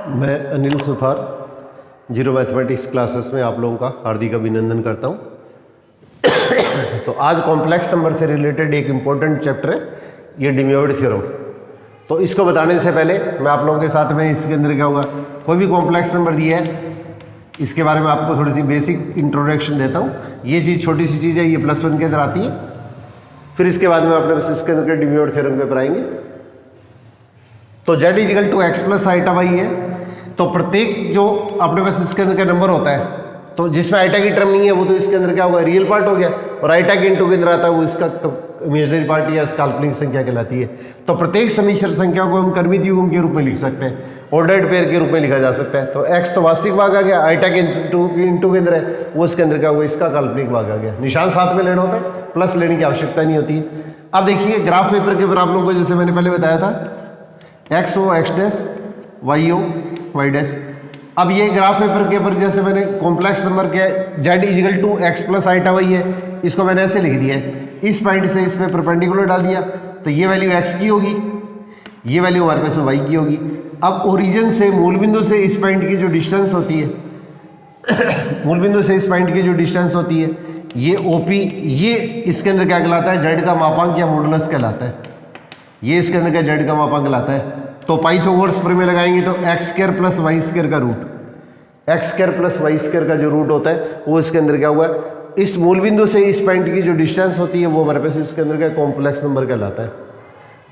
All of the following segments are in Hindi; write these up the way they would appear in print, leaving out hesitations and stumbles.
मैं Anil Suthar zero mathematics classes में आप लोगों का हार्दिक अभिनंदन करता हूं। तो आज कॉम्प्लेक्स नंबर से रिलेटेड एक इम्पोर्टेंट चैप्टर है ये डी मोइड थ्योरम। तो इसको बताने से पहले मैं आप लोगों के साथ में इसके अंदर क्या होगा, कोई भी कॉम्प्लेक्स नंबर दिया है इसके बारे में आपको थोड़ी सी बेसिक इंट्रोडक्शन देता हूँ। ये चीज़ छोटी सी चीज़ है, ये +1 के अंदर आती है। फिर इसके बाद में अपने इसके अंदर के डी मोइड थ्योरम पे पढ़ाएंगे। तो z is equal to x plus iota y है। तो प्रत्येक जो अपने पास इसके अंदर का नंबर होता है, तो जिसमें आइटा की टर्म नहीं है वो तो इसके अंदर क्या होगा, रियल पार्ट हो गया, और आइटा के इंटू के अंदर आता है वो इसका इमेजिनरी पार्ट या काल्पनिक संख्या कहलाती है। तो प्रत्येक समिश्र संख्या को हम कर्मित युग्म के रूप में लिख सकते हैं, ऑर्डर्ड पेयर के रूप में लिखा जा सकता है। तो x तो वास्तविक भाग आ गया, आइटा के इंटू के अंदर है वो इसके अंदर क्या होगा, इसका काल्पनिक भाग आ गया। निशान साथ में लेना होता है, प्लस लेने की आवश्यकता नहीं होती है। अब देखिए ग्राफ पेपर के ऊपर आप लोगों को जैसे मैंने पहले बताया था x हो x डैश, y हो y डैश। अब ये ग्राफ पेपर के ऊपर जैसे मैंने कॉम्प्लेक्स नंबर के z is equal to x plus iota y है, इसको मैंने ऐसे लिख दिया है, इस पॉइंट से इस पे परपेंडिकुलर डाल दिया, तो ये वैल्यू x की होगी, ये वैल्यू हमारे पास y की होगी। अब ओरिजिन से मूल बिंदु से इस पॉइंट की जो डिस्टेंस होती है मूल बिंदु से इस पॉइंट की जो डिस्टेंस होती है ये OP, ये इसके अंदर क्या कहलाता है, z का मापांक या मॉडुलस कहलाता है। ये इसके अंदर क्या z का मापांक कहलाता है। तो पाइथागोरस प्रमेय लगाएंगे तो x square plus y square का root, x square plus y square का जो रूट होता है वो इसके अंदर क्या हुआ, इस मूल बिंदु से इस पॉइंट की जो डिस्टेंस होती है वो हमारे पास इसके अंदर का कॉम्प्लेक्स नंबर कहलाता है।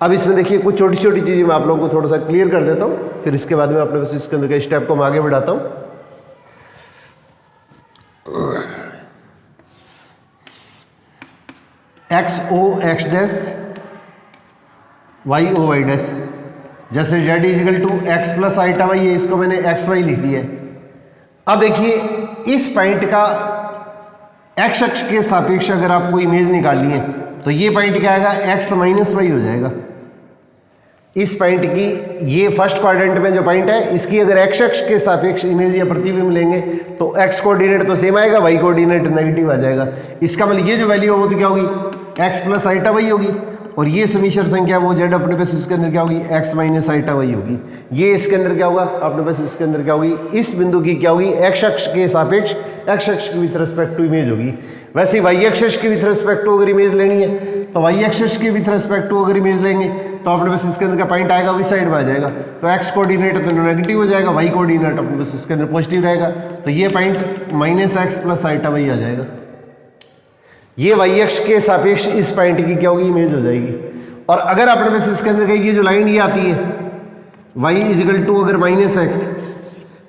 अब इसमें देखिए कुछ छोटी छोटी चीज़ें मैं आप लोगों को थोड़ा सा क्लियर कर देता हूँ, फिर इसके बाद में अपने पास इसके अंदर के स्टेप को मैं आगे बढ़ाता हूँ। X o x dash, y o y dash. जैसे z is equal to x plus iota y है, इसको मैंने एक्स वाई लिख दिया है। अब देखिए इस पॉइंट का x अक्ष के सापेक्ष अगर आपको इमेज निकालनी है तो ये पॉइंट क्या आएगा, x माइनस वाई हो जाएगा। इस पॉइंट की, ये फर्स्ट क्वाड्रेंट में जो पॉइंट है इसकी अगर x अक्ष के सापेक्ष इमेज या प्रतिबिंब लेंगे तो x कोऑर्डिनेट तो सेम आएगा, y कोऑर्डिनेट नेगेटिव आ जाएगा। इसका मतलब ये जो वैल्यू होगी क्या होगी, x प्लस आइटा वाई होगी, और ये समीश्र संख्या वो z अपने पास इसके अंदर क्या होगी, x माइनस आइटा वाई होगी। ये इसके अंदर क्या होगा, अपने पास इसके अंदर क्या होगी, इस बिंदु की क्या होगी, x अक्ष के सापेक्ष x अक्ष की विथ रिस्पेक्ट टू इमेज होगी। वैसे y अक्ष की विथ रिस्पेक्ट टू अगर इमेज लेनी है तो y अक्ष की विथ रिस्पेक्ट टू अगर इमेज लेंगे तो अपने पास इसके अंदर का पॉइंट आएगा वो इस साइड में आ जाएगा, तो x कोऑर्डिनेट तो नेगेटिव हो जाएगा, y कोऑर्डिनेट अपने पास इसके अंदर पॉजिटिव रहेगा, तो ये point minus x plus iota y आ जाएगा। ये y अक्ष के सापेक्ष इस पॉइंट की क्या होगी, इमेज हो जाएगी। और अगर अपने पास इसके अंदर का ये जो लाइन ये आती है y इजिकल टू अगर minus x,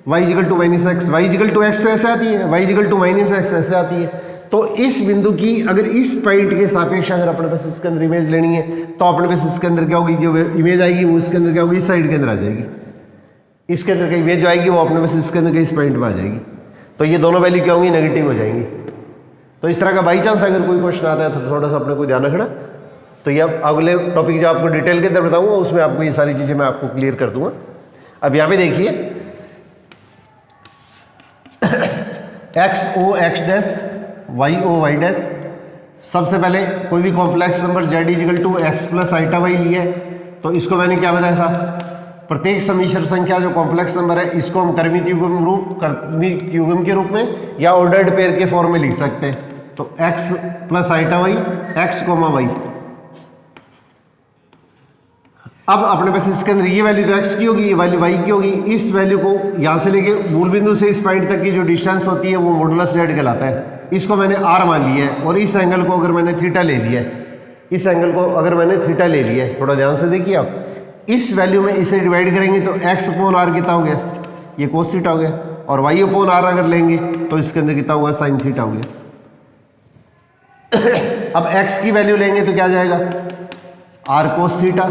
y equal to minus x, y equal to x तो ऐसे आती है, y equal to minus x ऐसे आती है। तो इस बिंदु की अगर इस पॉइंट के सापेक्ष अगर अपने पास इसके अंदर इमेज लेनी है तो अपने पास इसके अंदर क्या होगी, जो इमेज आएगी वो इसके अंदर क्या होगी, इस साइड के अंदर आ जाएगी। इसके अंदर का इमेज जो आएगी वो अपने पास इसके अंदर के इस पॉइंट में आ जाएगी। तो ये दोनों वैल्यू क्या होंगी, नेगेटिव हो जाएंगी। तो इस तरह का बाई चांस अगर कोई क्वेश्चन आता है तो थोड़ा सा अपने को ध्यान रखना। तो ये अब अगले टॉपिक जो आपको डिटेल के अंदर बताऊंगा उसमें आपको ये सारी चीज़ें मैं आपको क्लियर कर दूंगा। अब यहाँ पे देखिए x o x dash, y o y dash. सबसे पहले कोई भी complex number z is equal to x plus iota y लिए है तो इसको मैंने क्या बताया था, प्रत्येक समिश्र संख्या जो कॉम्प्लेक्स नंबर है इसको हम कर्मित युग्म के रूप में या ऑर्डर्ड पेयर के फॉर्म में लिख सकते हैं। तो x plus iota y, x comma y. अब अपने पास इसके अंदर ये वैल्यू तो x की होगी, ये वैल्यू y की होगी। इस वैल्यू को यहाँ से लेके मूल बिंदु से इस पॉइंट तक की जो डिस्टेंस होती है वो मॉडुलस z कहलाता है। इसको मैंने r मान लिया है और इस एंगल को अगर मैंने थीटा ले लिया है, इस एंगल को अगर मैंने थीटा ले लिया है, थोड़ा ध्यान से देखिए आप, इस वैल्यू में इसे डिवाइड करेंगे तो x अपॉन r कितना हो गया, ये कोस थीटा हो गया, और y अपॉन r अगर लेंगे तो इसके अंदर कितना हुआ, साइन थीटा हो गया। अब x की वैल्यू लेंगे तो क्या जाएगा, r कोस थीटा,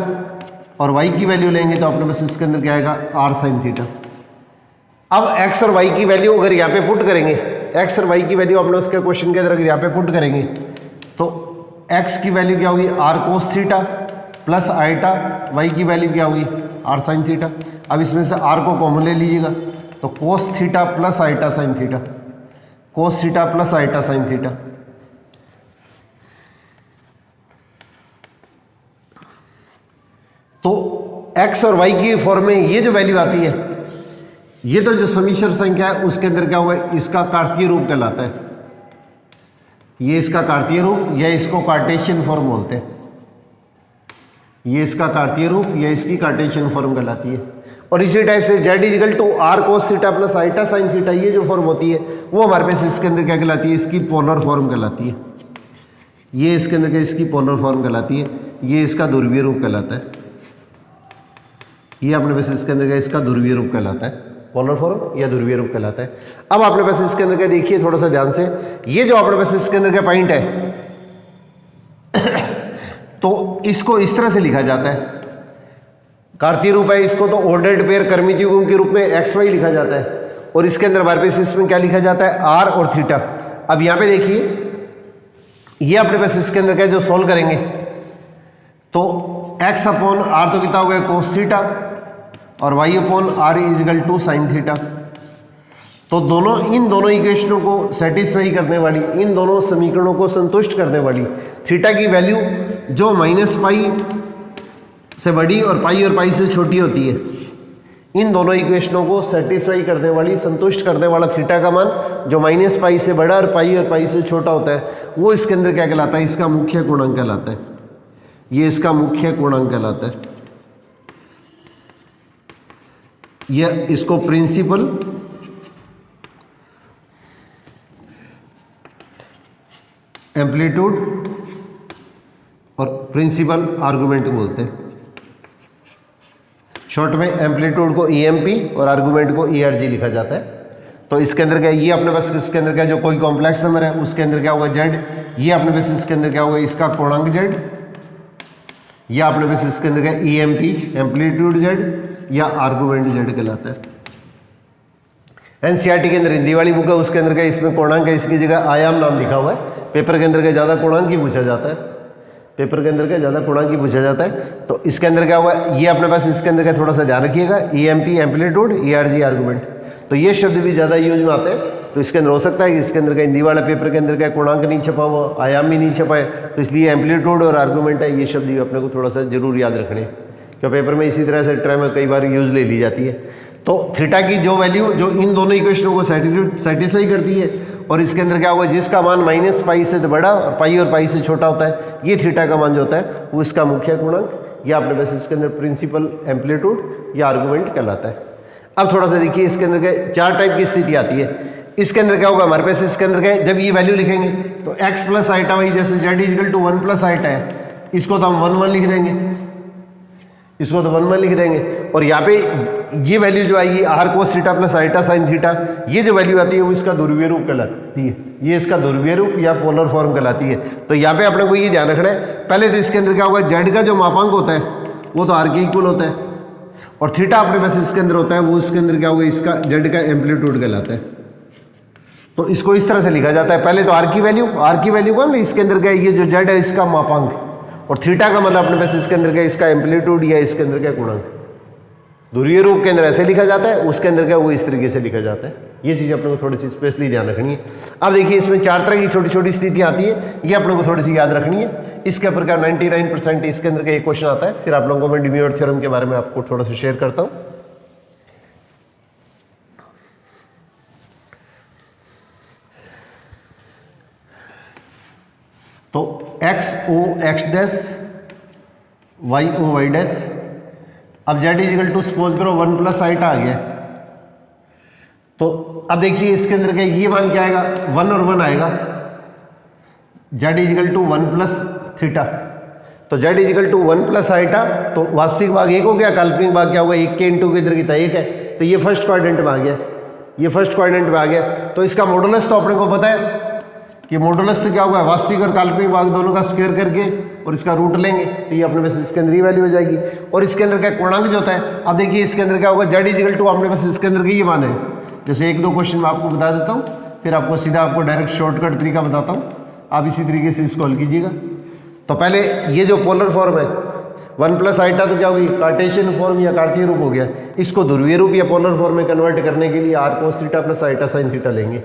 और y की वैल्यू लेंगे तो अपने पास इसके अंदर क्या आएगा, r साइन थीटा। अब x और y की वैल्यू अगर यहाँ पे पुट करेंगे, x और y की वैल्यू अपने उसके क्वेश्चन के अंदर अगर यहाँ पे पुट करेंगे तो x की वैल्यू क्या होगी, r cos theta plus iota, y की वैल्यू क्या होगी, r साइन थीटा। अब इसमें से r को कॉमन ले लीजिएगा तो cos theta plus iota sine theta, cos theta plus iota sine theta. तो x और y की फॉर्म में ये जो वैल्यू आती है ये तो जो समिश्र संख्या है उसके अंदर क्या हुआ, इसका कार्तीय रूप कहलाता है। ये इसका कार्तीय रूप या इसको कार्टेशियन फॉर्म बोलते हैं। ये इसका कार्तीय रूप या इसकी कार्टेशियन फॉर्म कहलाती है। और इसी टाइप से z is equal to r cos theta plus iota sine theta, ये जो फॉर्म होती है वो हमारे पास इसके अंदर क्या कहलाती है, इसकी पोलर फॉर्म कहलाती है। ये इसके अंदर इसकी पोलर फॉर्म कहलाती है। ये इसका ध्रुवीय रूप कहलाता है। ये अपने पास इसके अंदर इसका ध्रुवीय रूप कहलाता है, पोलर फॉर्म या ध्रुवीय रूप कहलाता है। अब अपने पास इसके अंदर क्या देखिए थोड़ा सा ध्यान से, ये जो अपने पास इसके अंदर क्या पॉइंट है तो इसको इस तरह से लिखा जाता है, कार्तीय रूप है, इसको तो ऑर्डर्ड पेयर कर्मितीय गुण के रूप में एक्स वाई लिखा जाता है। और इसके अंदर हमारे पास इसमें क्या लिखा जाता है, आर और थीटा। अब यहाँ पे देखिए ये अपने पास इसके अंदर क्या जो सोल्व करेंगे तो एक्स अपॉन आर तो कितना हो गया कोस थीटा और y upon r equal to sine theta. तो इन दोनों इक्वेशनों को सेटिस्फाई करने वाली, इन दोनों समीकरणों को संतुष्ट करने वाली थीटा की वैल्यू जो माइनस पाई से बड़ी और पाई से छोटी होती है, इन दोनों इक्वेशनों को सेटिस्फाई करने वाली, संतुष्ट करने वाला थीटा का मान जो माइनस पाई से बड़ा और पाई से छोटा होता है वो इसके अंदर क्या कहलाता है, इसका मुख्य पूर्णांक कहलाता है। ये इसका मुख्य पूर्णांक कहलाता है। यह इसको प्रिंसिपल एम्पलीट्यूड और प्रिंसिपल आर्गुमेंट बोलते हैं। शॉर्ट में एम्पलीट्यूड को ईएमपी और आर्गुमेंट को ईआरजी लिखा जाता है। तो इसके अंदर क्या, ये अपने पास इसके अंदर क्या जो कोई कॉम्प्लेक्स नंबर है उसके अंदर क्या होगा जेड, ये अपने पास इसके अंदर क्या होगा इसका पूर्णांक जेड, या अपने पास इसके अंदर क्या ईएमपी एम्पलीट्यूड जेड या आर्गुमेंट जेड कहलाता है। एनसीईआरटी के अंदर हिंदी वाली बुक है उसके अंदर क्या इसमें पूर्णांक है, इसकी जगह आयाम नाम लिखा हुआ है। पेपर के अंदर क्या ज़्यादा पूर्णांक ही पूछा जाता है, पेपर के अंदर क्या ज़्यादा पूर्णांक ही पूछा जाता है। तो इसके अंदर क्या हुआ, ये अपने पास इसके अंदर क्या थोड़ा सा ध्यान रखिएगा, ईएमपी एम्पलीट्यूड ईआरजी आर्गुमेंट, तो ये शब्द भी ज़्यादा यूज में आते हैं। तो इसके अंदर हो सकता है कि इसके अंदर का हिंदी वाला पेपर के अंदर क्या पूर्णांक नहीं छपा हुआ, आयाम भी नहीं छपा है, तो इसलिए एम्पलीट्यूड और आर्गुमेंट है, ये शब्द भी अपने को थोड़ा सा जरूर याद रखने, क्योंकि पेपर में इसी तरह से ट्राई में कई बार यूज ले ली जाती है। तो थीटा की जो वैल्यू जो इन दोनों इक्वेशनों को सेटिस्फाई करती है और इसके अंदर क्या होगा जिसका मान माइनस पाई से बड़ा और पाई से छोटा होता है, ये थीटा का मान जो होता है वो इसका मुख्य पूर्णांक या अपने पास इसके अंदर प्रिंसिपल एम्पलीट्यूड या आर्गुमेंट कहलाता है। अब थोड़ा सा देखिए इसके अंदर क्या चार टाइप की स्थिति आती है। इसके अंदर क्या होगा हमारे पास इसके अंदर क्या जब ये वैल्यू लिखेंगे तो x प्लस आइटा वाई, जैसे z is equal to 1 plus iota है, इसको तो हम 1 1 लिख देंगे, इसको तो 1 1 लिख देंगे। और यहाँ पे ये वैल्यू जो आएगी r cos theta plus iota sine theta, ये जो वैल्यू आती है वो इसका ध्रुवीय रूप कहलाती है, ये इसका ध्रुवीय रूप या पोलर फॉर्म कहलाती है। तो यहाँ पे अपने को ये ध्यान रखना है, पहले तो इसके अंदर क्या होगा जेड का जो मापांक होता है वो तो आर के इक्वल होता है और थीटा अपने पास इसके अंदर होता है वो इसके अंदर क्या होगा इसका जेड का एम्पलीट्यूड कहलाता है। तो इसको इस तरह से लिखा जाता है, पहले तो आर की वैल्यू का इसके अंदर क्या ये जो जेड है इसका मापांक और थीटा का मतलब अपने पास इसके अंदर क्या इसका एम्पलीट्यूड या इसके अंदर क्या गुणांक। ध्रुवीय रूप के अंदर ऐसे लिखा जाता है, उसके अंदर क्या वो इस तरीके से लिखा जाता है। ये चीज़ अपने को थोड़ी सी स्पेशली ध्यान रखनी है। अब देखिए इसमें चार तरह की छोटी छोटी स्थितियाँ आती है, ये अपने को थोड़ी सी याद रखनी है। इसके ऊपर का 99% इसके अंदर का एक क्वेश्चन आता है, फिर आप लोगों को मैं डिमियोड थ्योरम के बारे में आपको थोड़ा सा शेयर करता हूँ। तो x o x dash y o y dash, अब जेड इजिकल टू सपोज करो 1 प्लस आइटा आ गया। तो अब देखिए इसके अंदर क्या ये मान क्या आएगा 1 और 1 आएगा, z is equal to 1 plus theta. तो z is equal to 1 plus iota, तो वास्तविक भाग एक हो गया, काल्पनिक भाग क्या होगा 1 के इंटू के इधर की एक है, तो ये फर्स्ट क्वाड्रेंट में आ गया, ये फर्स्ट क्वाड्रेंट में आ गया। तो इसका मॉडुलस तो अपने को पता है कि मॉडुलस तो क्या होगा वास्तविक और काल्पनिक भाग दोनों का स्क्वायर करके और इसका रूट लेंगे, तो ये अपने पास इसके अंदर ही वैल्यू हो जाएगी। और इसके अंदर क्या पूर्णांक जो होता है, अब देखिए इसके अंदर क्या होगा जेड इजिकल टू अपने पास इसके अंदर का ये मान है। जैसे एक दो क्वेश्चन मैं आपको बता देता हूँ, फिर आपको सीधा आपको डायरेक्ट शॉर्टकट तरीका बताता हूँ, आप इसी तरीके से इसको हल कीजिएगा। तो पहले ये जो पोलर फॉर्म है 1 प्लस आइटा तो क्या होगी कार्टेशियन फॉर्म या कार्तीय रूप हो गया, इसको ध्रुवीय रूप या पोलर फॉर्म में कन्वर्ट करने के लिए r cos theta plus iota sine theta लेंगे।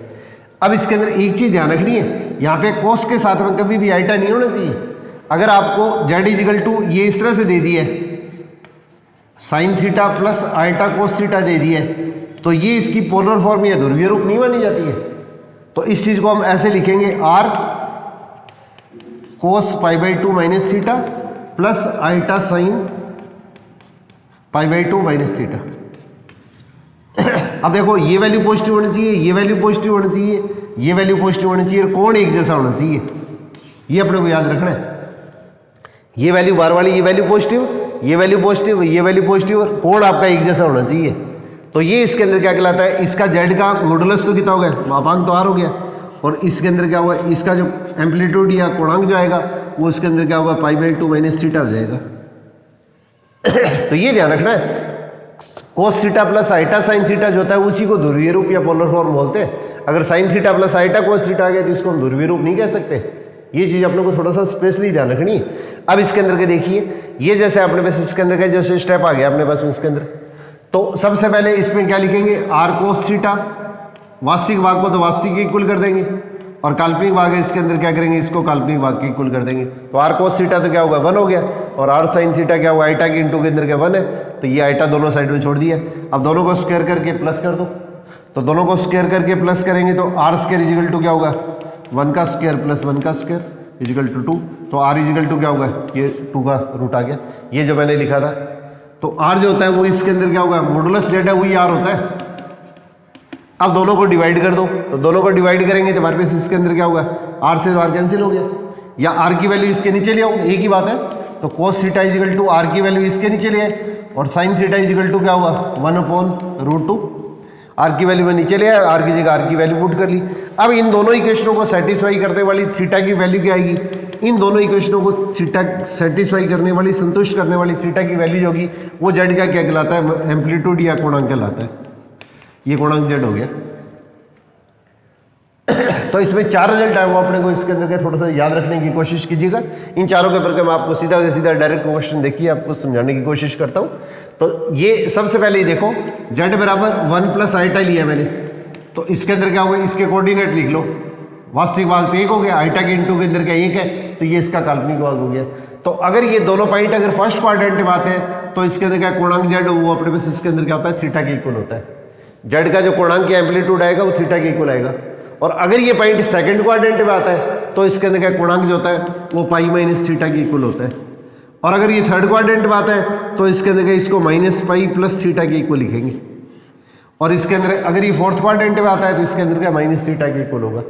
अब इसके अंदर एक चीज़ ध्यान रखनी है, यहाँ पे कोस के साथ में कभी भी आइटा नहीं होना चाहिए। अगर आपको जेड इजिकल टू ये इस तरह से दे दिया है sine theta plus iota cos theta दे दिया है, तो ये इसकी पोलर फॉर्म या ध्रुवीय रूप नहीं मानी जाती है। तो इस चीज को हम ऐसे लिखेंगे R cos π/2 minus theta plus iota sine π/2 minus theta. अब देखो ये वैल्यू पॉजिटिव होनी चाहिए, ये वैल्यू पॉजिटिव होनी चाहिए, ये वैल्यू पॉजिटिव होनी चाहिए, कोण एक जैसा होना चाहिए, ये अपने को याद रखना है। ये वैल्यू बार वाली, ये वैल्यू पॉजिटिव, ये वैल्यू पॉजिटिव, ये वैल्यू पॉजिटिव, कोण आपका एक जैसा होना चाहिए। तो ये इसके अंदर क्या कहलाता है, इसका जेड का मॉडुलस तो कितना हो गया, मापांक तो आर हो गया, और इसके अंदर क्या हुआ, इसका जो एम्पलीट्यूड या कोणांक जो आएगा वो इसके अंदर क्या होगा, π/2 माइनस थीटा हो जाएगा। तो ये ध्यान रखना है, cos theta plus iota sine theta जो होता है उसी को ध्रुवीय रूप या पोलर फॉर्म बोलते हैं। अगर sine theta plus iota cos theta आ गया तो इसको हम ध्रुवीय रूप नहीं कह सकते। ये चीज अपने को थोड़ा सा स्पेशली ध्यान रखनी है। अब इसके अंदर के देखिए, ये जैसे अपने पास इसके अंदर का जैसे स्टेप आ गया अपने पास में इसके अंदर, तो सबसे पहले इसमें क्या लिखेंगे, आर कोस थीटा, वास्तविक भाग को तो वास्तविक के इक्वल कर देंगे, और काल्पनिक भाग है इसके अंदर क्या करेंगे, इसको काल्पनिक भाग के इक्वल कर देंगे। तो आर कोस थीटा तो क्या होगा 1 हो गया, और आर साइन थीटा क्या हुआ, आइटा के इंटू के अंदर क्या 1 है, तो ये आइटा दोनों साइड में छोड़ दिया। अब दोनों को स्क्वायर करके प्लस कर दो, तो दोनों को स्क्वायर करके प्लस करेंगे तो आर स्क्वायर इजिकल टू क्या होगा, 1 का स्क्वायर प्लस 1 का स्क्वायर इजिकल टू 2। तो आर इजिकल टू क्या होगा, ये 2 का रूट आ गया, ये जो मैंने लिखा था। तो आर जो होता है वो इसके अंदर क्या होगा, मॉडुलस जेड है वही आर होता है। अब दोनों को डिवाइड कर दो, तो दोनों को डिवाइड करेंगे तो हमारे पास इसके अंदर क्या होगा, आर से आर कैंसिल हो गया, या आर की वैल्यू इसके नीचे ले आओ, एक ही बात है। तो cos theta equal to r की वैल्यू इसके नीचे ले आए, और साइन थीटा इजिकल टू क्या होगा 1/√2। आर की वैल्यू में नीचे ले आए, आर की जगह आर की वैल्यू पुट कर ली। अब इन दोनों इक्वेशनों को सेटिस्फाई करने वाली थीटा की वैल्यू क्या आएगी, इन दोनों इक्वेशनों को थीटा सेटिस्फाई करने वाली, संतुष्ट करने वाली थीटा की वैल्यू जो होगी वो जेड का क्या कहलाता है, एम्पलीट्यूड या कोणांक कहलाता है। ये कोणांक जेड हो गया। तो इसमें 4 रिजल्ट आए, वो अपने को इसके अंदर के थोड़ा सा याद रखने की कोशिश कीजिएगा। इन चारों के ऊपर मैं आपको सीधा से सीधा डायरेक्ट क्वेश्चन देखिए आपको समझाने की कोशिश करता हूँ। तो ये सबसे पहले ही देखो, जेड बराबर 1 प्लस आइटा लिया मैंने, तो इसके अंदर क्या होगा, इसके कोऑर्डिनेट लिख लो। वास्तविक भाग तो 1 हो गया, आइटा के इंटू के अंदर क्या 1 है, तो ये इसका काल्पनिक भाग हो गया। तो अगर ये दोनों पॉइंट अगर फर्स्ट क्वाड्रेंट में आते हैं तो इसके अंदर क्या कोणांक जेड वो अपने पास इसके अंदर क्या होता है, थीटा के इक्वल होता है। जेड का जो कोणांक या एम्पलीट्यूड आएगा वो थीटा के इक्वल आएगा। और अगर ये पॉइंट सेकंड क्वाड्रेंट में आता है तो इसके अंदर क्या कोणांक जो होता है वो पाई माइनस थीटा के इक्वल होता है। और अगर ये थर्ड क्वाड्रेंट में आता है तो इसके अंदर इसको माइनस पाई प्लस थीटा के इक्वल लिखेंगे। और इसके अंदर अगर ये फोर्थ क्वाड्रेंट में आता है तो इसके अंदर क्या माइनस थीटा के इक्वल होगा।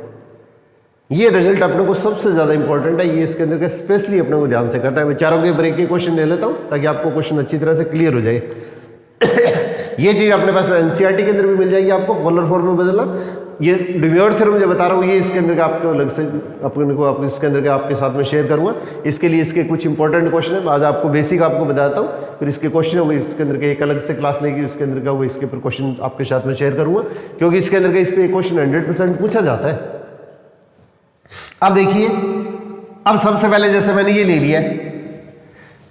ये रिजल्ट अपने को सबसे ज्यादा इंपॉर्टेंट है, ये इसके अंदर का स्पेशली अपने को ध्यान से करना है। मैं चारों के ब्रेक के क्वेश्चन ले लेता हूँ ताकि आपको क्वेश्चन अच्छी तरह से क्लियर हो जाए। ये चीज अपने पास में एनसीईआरटी के अंदर भी मिल जाएगी आपको, पोलर फॉर्म में बदलना। ये डिम्योर थ्योरम जो बता रहा हूँ ये इसके अंदर का आपको अलग से अपने को आप इसके अंदर का आपके साथ में शेयर करूँगा। इसके लिए इसके कुछ इंपॉर्टेंट क्वेश्चन है, आज आपको बेसिक आपको बताता हूँ, फिर इसके क्वेश्चन होंगे इसके अंदर के एक अलग से क्लास लेगी, इसके अंदर का वो इसके ऊपर क्वेश्चन आपके साथ में शेयर करूँगा, क्योंकि इसके अंदर का इस पर क्वेश्चन 100% पूछा जाता है। अब देखिए, अब सबसे पहले जैसे मैंने ये ले लिया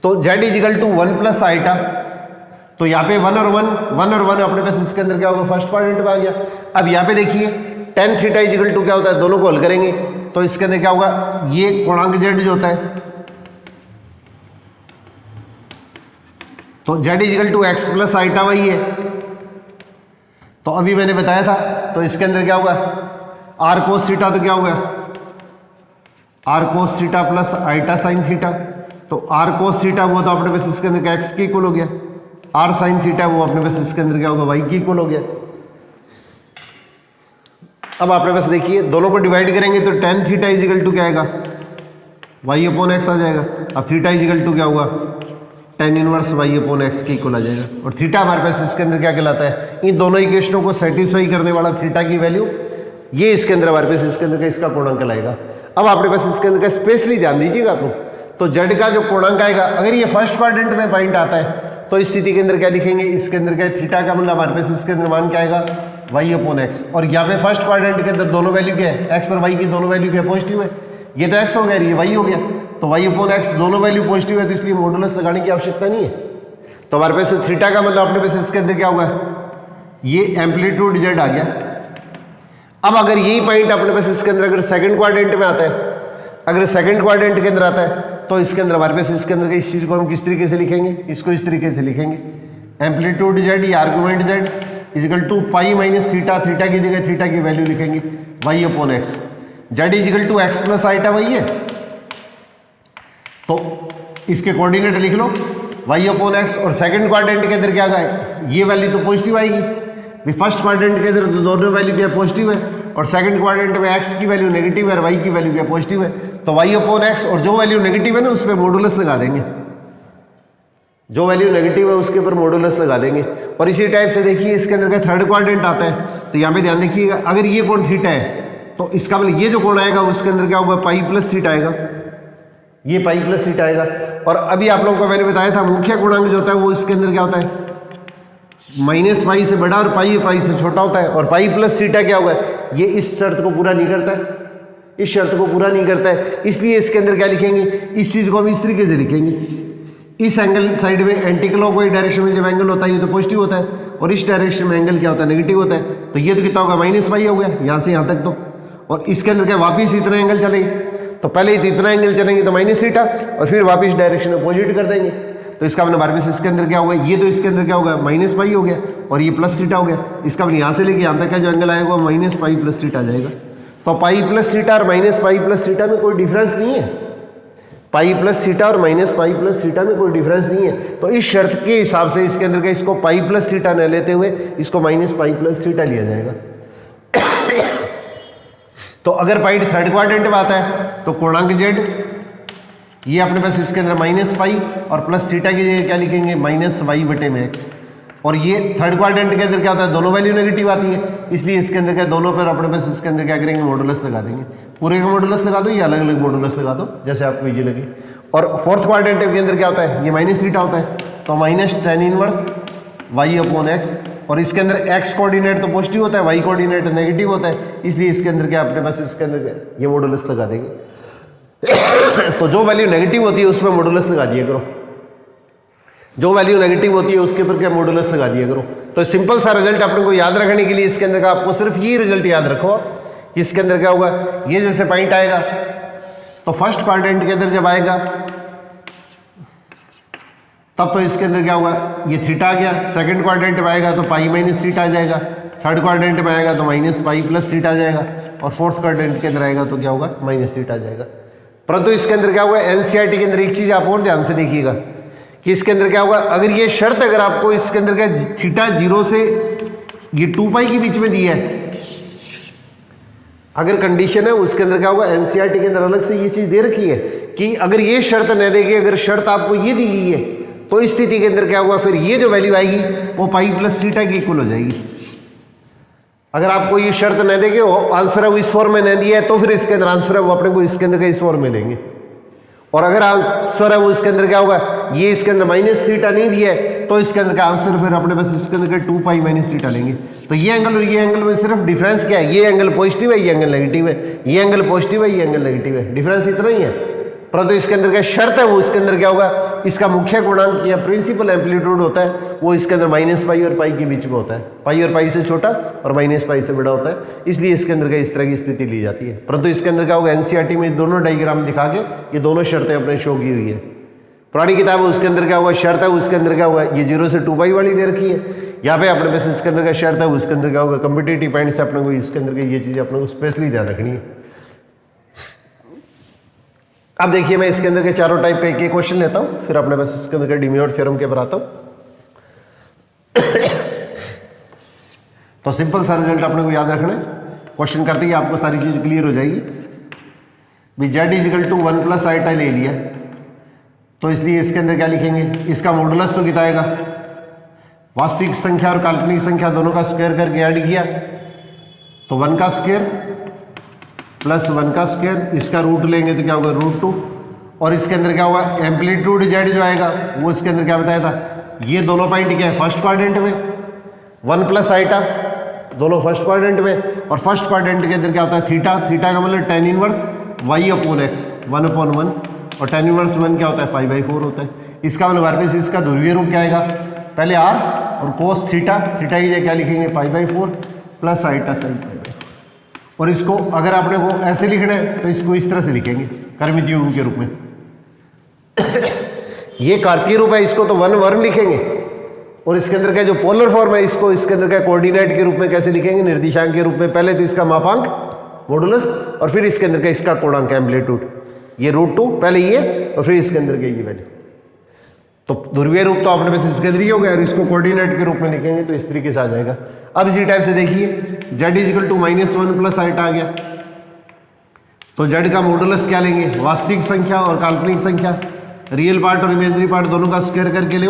तो z is equal to 1 plus iota, तो यहाँ पे 1 और 1 अपने पास इसके अंदर क्या होगा फर्स्ट क्वाड्रेंट में आ गया। अब यहाँ पे देखिए tan थीटा इजिकल टू क्या होता है, दोनों को हल करेंगे तो इसके अंदर क्या होगा, ये कोणांक z जो होता है तो z is equal to x plus iota वही है। तो अभी मैंने बताया था, तो इसके अंदर क्या होगा r कोस थीटा, तो क्या होगा r cos theta plus iota sine theta. तो r कोस थीटा वो तो अपने पास इसके अंदर x के इक्वल हो गया, r साइन थीटा वो अपने पास इसके अंदर क्या होगा y के इक्वल हो गया। अब अपने पास देखिए दोनों को डिवाइड करेंगे तो tan थीटा इजिकल टू क्या आएगा y अपॉन x आ जाएगा। अब थीटा इजिकल टू क्या होगा tan inverse y upon x के इक्वल आ जाएगा। और थीटा हमारे पास इसके अंदर क्या कहलाता है, इन दोनों इक्वेशनों को सेटिस्फाई करने वाला थीटा की वैल्यू, ये इसके अंदर हमारे पास इसके अंदर का इसका कोणांक लाएगा। अब आपके पास इसके अंदर का स्पेशली ध्यान दीजिएगा आप लोग, तो जेड का जो कोणांक आएगा अगर ये फर्स्ट क्वाड्रेंट में पॉइंट आता है तो इस स्थिति के अंदर क्या लिखेंगे, इसके अंदर क्या थीटा का मतलब हमारे पास इसके अंदर मान क्या आएगा y अपॉन x। और यहाँ पे फर्स्ट क्वाड्रेंट के अंदर दोनों वैल्यू क्या है, x और y की दोनों वैल्यू क्या पॉजिटिव है, ये तो x हो गया ये y हो गया। तो y अपॉन x दोनों वैल्यू पॉजिटिव है तो इसलिए मॉडुलस लगाने की आवश्यकता नहीं है। तो हमारे पास थीटा का मतलब अपने पास इसके अंदर क्या होगा, ये एम्पलीट्यूड z आ गया। अब अगर यही पॉइंट अपने पास इसके अंदर अगर सेकंड क्वाड्रेंट में आता है, अगर सेकंड क्वाड्रेंट के अंदर आता है तो इसके अंदर हमारे पास इसके अंदर इस चीज को हम किस तरीके से लिखेंगे, इसको इस तरीके से लिखेंगे, एम्पलीट्यूड जेड या argument z is equal to pi minus theta, theta की जगह थीटा की वैल्यू लिखेंगे y upon x. Z is equal to x plus iota वही है, तो इसके कोऑर्डिनेट लिख लो वाई अपॉन एक्स, और सेकंड क्वाड्रेंट के अंदर क्या आएगा, ये वैल्यू तो पॉजिटिव आएगी भाई, फर्स्ट क्वाड्रेंट के अंदर तो दोनों वैल्यू क्या पॉजिटिव है, और सेकंड क्वाड्रेंट में एक्स की वैल्यू नेगेटिव है और वाई की वैल्यू क्या पॉजिटिव है, तो वाई अपॉन एक्स और जो वैल्यू नेगेटिव है ना उस पर मॉडुलस लगा देंगे, जो वैल्यू नेगेटिव है उसके ऊपर मॉडुलस लगा देंगे। और इसी टाइप से देखिए इसके अंदर क्या थर्ड क्वाड्रेंट आता है, तो यहाँ पे ध्यान देखिएगा, अगर ये कोण थीटा है तो इसका मतलब ये जो कोण आएगा उसके अंदर क्या होगा, पाई प्लस थीटा आएगा, ये पाई प्लस थीटा आएगा। और अभी आप लोगों को मैंने बताया था मुख्य गुणांक जो होता है वो इसके अंदर क्या होता है, माइनस पाई से बड़ा और पाई से छोटा होता है, और पाई प्लस थीटा क्या होगा, ये इस शर्त को पूरा नहीं करता है, इस शर्त को पूरा नहीं करता है, इसलिए इसके अंदर क्या लिखेंगे, इस चीज को हम इस तरीके से लिखेंगे, इस एंगल साइड में एंटी क्लॉकवाइज डायरेक्शन में जब एंगल होता है ये तो पॉजिटिव होता है, और इस डायरेक्शन में एंगल क्या होता है, नेगेटिव होता है, तो ये तो कितना होगा, माइनस पाई हो गया यहाँ से यहाँ तक तो, और इसके अंदर क्या वापिस इतना एंगल चलेंगे, तो पहले ही इतना एंगल चलेंगे तो माइनस थीटा, और फिर वापिस डायरेक्शन अपोजिट कर देंगे, तो इसका मतलब वापिस इसके अंदर क्या होगा, ये तो इसके अंदर क्या होगा, माइनस पाई हो गया, और ये प्लस थीटा हो गया, इसका मतलब यहाँ से लेके यहाँ तक का जो एंगल आएगा माइनस पाई प्लस थीटा आ जाएगा। तो पाई प्लस थीटा और माइनस पाई प्लस थीटा में कोई डिफरेंस नहीं है, पाई प्लस थीटा और माइनस पाई प्लस थीटा में कोई डिफरेंस नहीं है, तो इस शर्त के हिसाब से इसके अंदर का इसको पाई प्लस थीटा न लेते हुए इसको माइनस पाई प्लस थीटा लिया जाएगा। तो अगर पाई थर्ड क्वाड्रेंट में आता है तो कोणांक जेड ये अपने पास इसके अंदर माइनस पाई और प्लस थीटा की जगह क्या लिखेंगे, माइनस वाई बटे में एक्स, और ये थर्ड क्वाड्रेंट के अंदर क्या होता है, दोनों वैल्यू नेगेटिव आती है, इसलिए इसके अंदर क्या दोनों पर अपने पास इसके अंदर क्या करेंगे, मॉडुलस लगा देंगे, पूरे का मॉडुलस लगा दो या अलग अलग मॉडुलस लगा दो जैसे आपको इजी लगे। और फोर्थ क्वाड्रेंट के अंदर क्या होता है, ये माइनस थीटा होता है, तो minus tan inverse y upon x, और इसके अंदर एक्स कोऑर्डिनेट तो पॉजिटिव होता है, वाई कोऑर्डिनेट नेगेटिव होता है, इसलिए इसके अंदर क्या अपने पास इसके अंदर ये मॉडुलस लगा देंगे। तो जो वैल्यू नेगेटिव होती है उस पर मॉडुलस लगा दिया करो, जो वैल्यू नेगेटिव होती है उसके ऊपर क्या मॉडुलस लगा दिया करो। तो सिंपल सा रिजल्ट अपने को याद रखने के लिए इसके अंदर का आपको सिर्फ ये रिजल्ट याद रखो कि इसके अंदर क्या होगा, ये जैसे पॉइंट आएगा तो फर्स्ट क्वाड्रेंट के अंदर जब आएगा तब तो इसके अंदर क्या होगा, ये थीटा आ गया, सेकंड क्वाड्रेंट में आएगा तो पाई माइनस थीटा आ जाएगा, थर्ड क्वाड्रेंट में आएगा तो माइनस पाई प्लस थीटा आ जाएगा, और फोर्थ क्वाड्रेंट के अंदर आएगा तो क्या होगा, माइनस थीटा आ जाएगा। परंतु इसके अंदर क्या होगा, एनसीईआरटी के अंदर एक चीज आप और ध्यान से देखिएगा कि इसके अंदर क्या होगा, अगर ये शर्त अगर आपको इसके अंदर क्या थीटा 0 से ये 2 पाई के बीच में दी है, अगर कंडीशन है उसके अंदर क्या होगा, एनसीईआरटी के अंदर अलग से ये चीज दे रखी है कि अगर ये शर्त न देगी, अगर शर्त आपको ये दी गई है तो इस स्थिति के अंदर क्या होगा, फिर ये जो वैल्यू आएगी वो पाई प्लस थीटा की इक्वल हो जाएगी। अगर आपको ये शर्त न देगी, आंसर है वो इस फॉर्म में न दिया है, तो फिर इसके अंदर आंसर है वो अपने को इसके अंदर का इस फॉर्म में लेंगे, और अगर आंसर है वो इसके अंदर क्या होगा, ये इसके अंदर माइनस थीटा नहीं दिया है तो इसके अंदर का आंसर फिर अपने पास इसके अंदर का 2 पाई माइनस थीटा लेंगे। तो ये एंगल और ये एंगल में सिर्फ डिफरेंस क्या है, ये एंगल पॉजिटिव है, ये एंगल नेगेटिव है, ये एंगल पॉजिटिव है, ये एंगल नेगेटिव है, डिफरेंस इतना ही है। परंतु इसके अंदर क्या शर्त है वो इसके अंदर क्या होगा, इसका मुख्य गुणांक या प्रिंसिपल एम्पलीट्यूड होता है वो इसके अंदर माइनस पाई और पाई के बीच में होता है, पाई और पाई से छोटा और माइनस पाई से बड़ा होता है, इसलिए इसके अंदर का इस तरह की स्थिति ली जाती है। परंतु इसके अंदर क्या होगा, एनसीईआरटी में दोनों डायग्राम दिखा के ये दोनों शर्तें अपने शो की हुई है। पुरानी किताब है उसके अंदर क्या हुआ, शर्त है उसके अंदर क्या हुआ, ये 0 से 2 पाई वाली दे रखी है, यहाँ पे अपने पास इसके अंदर का शर्त है उसके अंदर क्या होगा, कम्पिटिटिव पॉइंट से अपने को इसके अंदर की ये चीज़ अपने को स्पेशली ध्यान रखनी है। अब देखिए मैं इसके अंदर के चारों टाइप का एक क्वेश्चन लेता हूँ, फिर अपने पास इसके अंदर के डिम्योड थ्योरम के ऊपर आता हूँ। तो सिंपल सा रिजल्ट अपने को याद रखना है, क्वेश्चन करते ही आपको सारी चीज क्लियर हो जाएगी। भी z is equal to 1 plus iota ले लिया, तो इसलिए इसके अंदर क्या लिखेंगे, इसका मॉडुलस तो कितना आएगा, वास्तविक संख्या और काल्पनिक संख्या दोनों का स्क्वायर करके ऐड किया तो 1 का स्क्वायर प्लस 1 का स्क्वायर, इसका रूट लेंगे तो क्या होगा √2, और इसके अंदर क्या होगा एम्पलीट्यूड जेड जो आएगा वो इसके अंदर क्या बताया था, ये दोनों पॉइंट क्या है फर्स्ट क्वाड्रेंट में, 1 प्लस आइटा दोनों फर्स्ट क्वाड्रेंट में, और फर्स्ट क्वाड्रेंट के अंदर क्या होता है थीटा, थीटा का मतलब tan inverse y upon x 1/1, और tan इनवर्स 1 क्या होता है π/4 होता है। इसका मतलब वापस इसका ध्रुवीय रूप क्या आएगा, पहले r और cos थीटा, थीटा की जगह क्या लिखेंगे π/4 प्लस आइटा sin π/4, और इसको अगर आपने वो ऐसे लिखना है तो इसको इस तरह से लिखेंगे कर्मित युग्म के रूप में। ये कार्तीय रूप है, इसको तो 1 वर्ग लिखेंगे, और इसके अंदर का जो पोलर फॉर्म है इसको इसके अंदर का कोऑर्डिनेट के रूप में कैसे लिखेंगे, निर्देशांक के रूप में। पहले तो इसका मापांक मॉडुलस और फिर इसके अंदर का इसका कोणांक एम्पलीट्यूड, ये √2 पहले ये और फिर इसके अंदर के ये वैल्यू। तो ध्रुवीय रूप तो आपने वैसे इसके अंदर ही हो गया और इसको कोऑर्डिनेट के रूप में लिखेंगे तो इस तरीके से आ जाएगा। अब इसी टाइप से देखिए z = -1 + i आ गया, तो z का मॉडुलस क्या लेंगे, वास्तविक संख्या और काल्पनिक संख्या, रियल पार्ट और इमेजिनरी पार्ट दोनों का स्क्वायर करके ले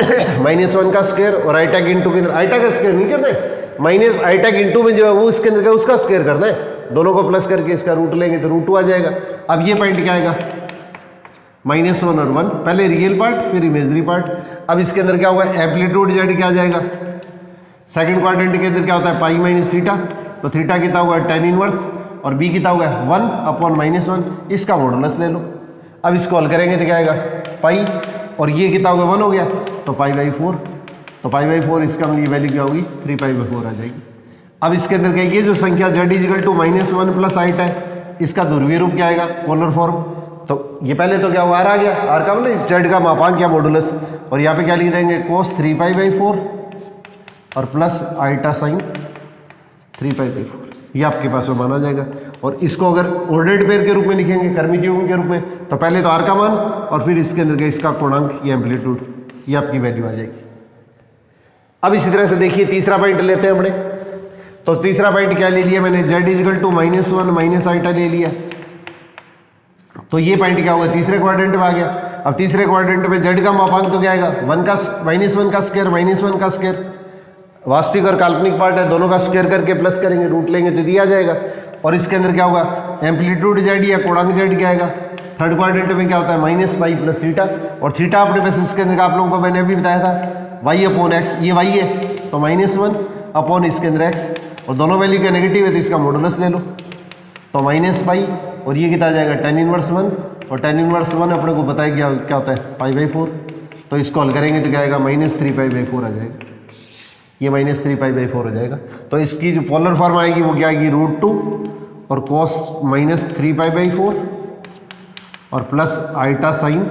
-1 का स्क्वायर और i टैग इंटू के अंदर i टैग का स्क्वायर नहीं करना है, माइनस i टैग इंटू में जो है वो इसके अंदर का उसका स्क्वायर करना है, दोनों को प्लस करके इसका रूट लेंगे तो √2 आ जाएगा। अब ये पॉइंट क्या आएगा, -1 और 1, पहले रियल पार्ट फिर इमेजिनरी पार्ट। अब इसके अंदर क्या होगा, एम्पलीट्यूड z क्या आ जाएगा, सेकंड क्वाड्रेंट के अंदर क्या होता है पाई - थीटा, तो थीटा कितना होगा tan इनवर्स और b कितना होगा 1/-1, इसका मॉडुलस ले लो। अब इसको हल करेंगे तो क्या आएगा पाई और ये कितना होगा 1 हो गया तो π/4, तो π/4 इसका मतलब वैल्यू क्या होगी 3π/4 आ जाएगी। अब इसके अंदर क्या, ये जो संख्या z = -1 + i है इसका ध्रुवीय रूप क्या आएगा, पोलर फॉर्म। तो ये पहले तो क्या हुआ r आ गया, r का मतलब z का मापांक क्या मॉडुलस, और यहाँ पे क्या लिख देंगे cos 3π/4 और प्लस i sin 3π/4, ये आपके पास में माना जाएगा। और इसको अगर ऑर्डर्ड पेयर के रूप में लिखेंगे, क्रमिक युग्म के रूप में, तो पहले तो r का मान और फिर इसके अंदर का इसका कोणांक या एम्पलीट्यूड, ये आपकी वैल्यू आ जाएगी। अब इसी तरह से देखिए तीसरा पॉइंट लेते हैं हमने, तो तीसरा पॉइंट क्या ले लिया मैंने, z = -1 - i ले लिया, तो ये पॉइंट क्या होगा तीसरे क्वाड्रेंट में आ गया। अब तीसरे क्वाड्रेंट में z का मापांक तो क्या आएगा -1 का स्क्वायर -1 का स्क्वायर, वास्तविक और काल्पनिक पार्ट है दोनों का स्क्वायर करके प्लस करेंगे रूट लेंगे तो दिया जाएगा। और इसके अंदर क्या होगा एम्पलीट्यूड z या कोणांक z क्या आएगा, थर्ड क्वाड्रेंट में क्या होता है -π + थीटा, और थीटा अपने बेसिस इसके अंदर आप लोगों को मैंने अभी बताया था y/x, ये y है तो -1 इसके अंदर x, और दोनों वैल्यू क्या नेगेटिव है तो इसका मॉडुलस ले लो, तो -π और ये कितना आ जाएगा tan इनवर्स 1, और tan इनवर्स 1 अपने को बताया क्या होता है π/4, तो इसको हल करेंगे तो क्या आएगा -3π/4 आ जाएगा, ये -3π/4 हो जाएगा। तो इसकी जो पोलर फॉर्म आएगी वो क्या आएगी √2 और cos -3π/4 और प्लस i sin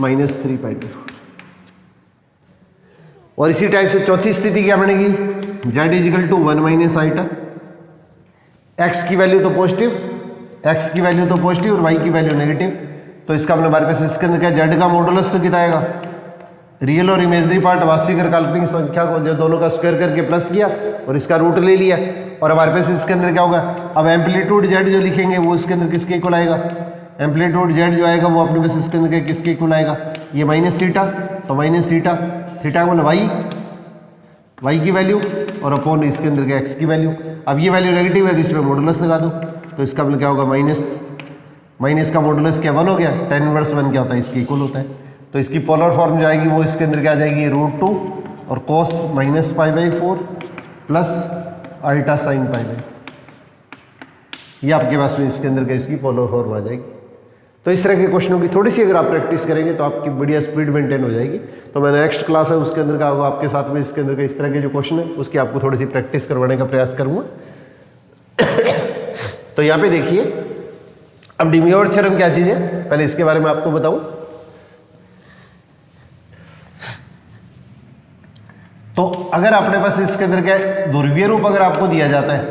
-3π/4। और इसी टाइप से चौथी स्थिति क्या बनेगी, z = 1 - i, x की वैल्यू तो पॉजिटिव और y की वैल्यू नेगेटिव, तो इसका मतलब हमारे पास इसके अंदर क्या z का मॉडुलस तो कितना आएगा, रियल और इमेजिनरी पार्ट वास्तविक और काल्पनिक संख्या को जो दोनों का स्क्वायर करके प्लस किया और इसका रूट ले लिया, और हमारे पास इसके अंदर क्या होगा, अब एम्पलीट्यूड z जो लिखेंगे वो इसके अंदर किसके इक्वल आएगा, एम्पलीट्यूड z जो आएगा वो अपने पास इसके अंदर किसके इक्वल आएगा, ये -थीटा, तो थीटा मतलब y की वैल्यू और अपॉन इसके अंदर के x की वैल्यू। अब ये वैल्यू नेगेटिव है तो इसमें मॉडुलस लगा दो, तो इसका मतलब क्या होगा माइनस का मॉडुलस क्या 1 हो गया, tan इनवर्स 1 क्या होता है इसके इक्वल होता है, तो इसकी पोलर फॉर्म जो आएगी वो इसके अंदर क्या आ जाएगी √2 और cos -π/4 प्लस i sin π/4, ये आपके पास में इसके अंदर का इसकी पोलर फॉर्म आ जाएगी। तो इस तरह के क्वेश्चनों की थोड़ी सी अगर आप प्रैक्टिस करेंगे तो आपकी बढ़िया स्पीड मेंटेन हो जाएगी। तो मैं नेक्स्ट क्लास है उसके अंदर का होगा आपके साथ में इसके अंदर का इस तरह के जो क्वेश्चन है उसकी आपको थोड़ी सी प्रैक्टिस करवाने का प्रयास करूँगा। तो यहाँ पे देखिए अब डी मोइर थ्योरम क्या चीज़ है, पहले इसके बारे में आपको बताऊँ। तो अगर अपने पास इसके अंदर क्या ध्रुवीय रूप अगर आपको दिया जाता है,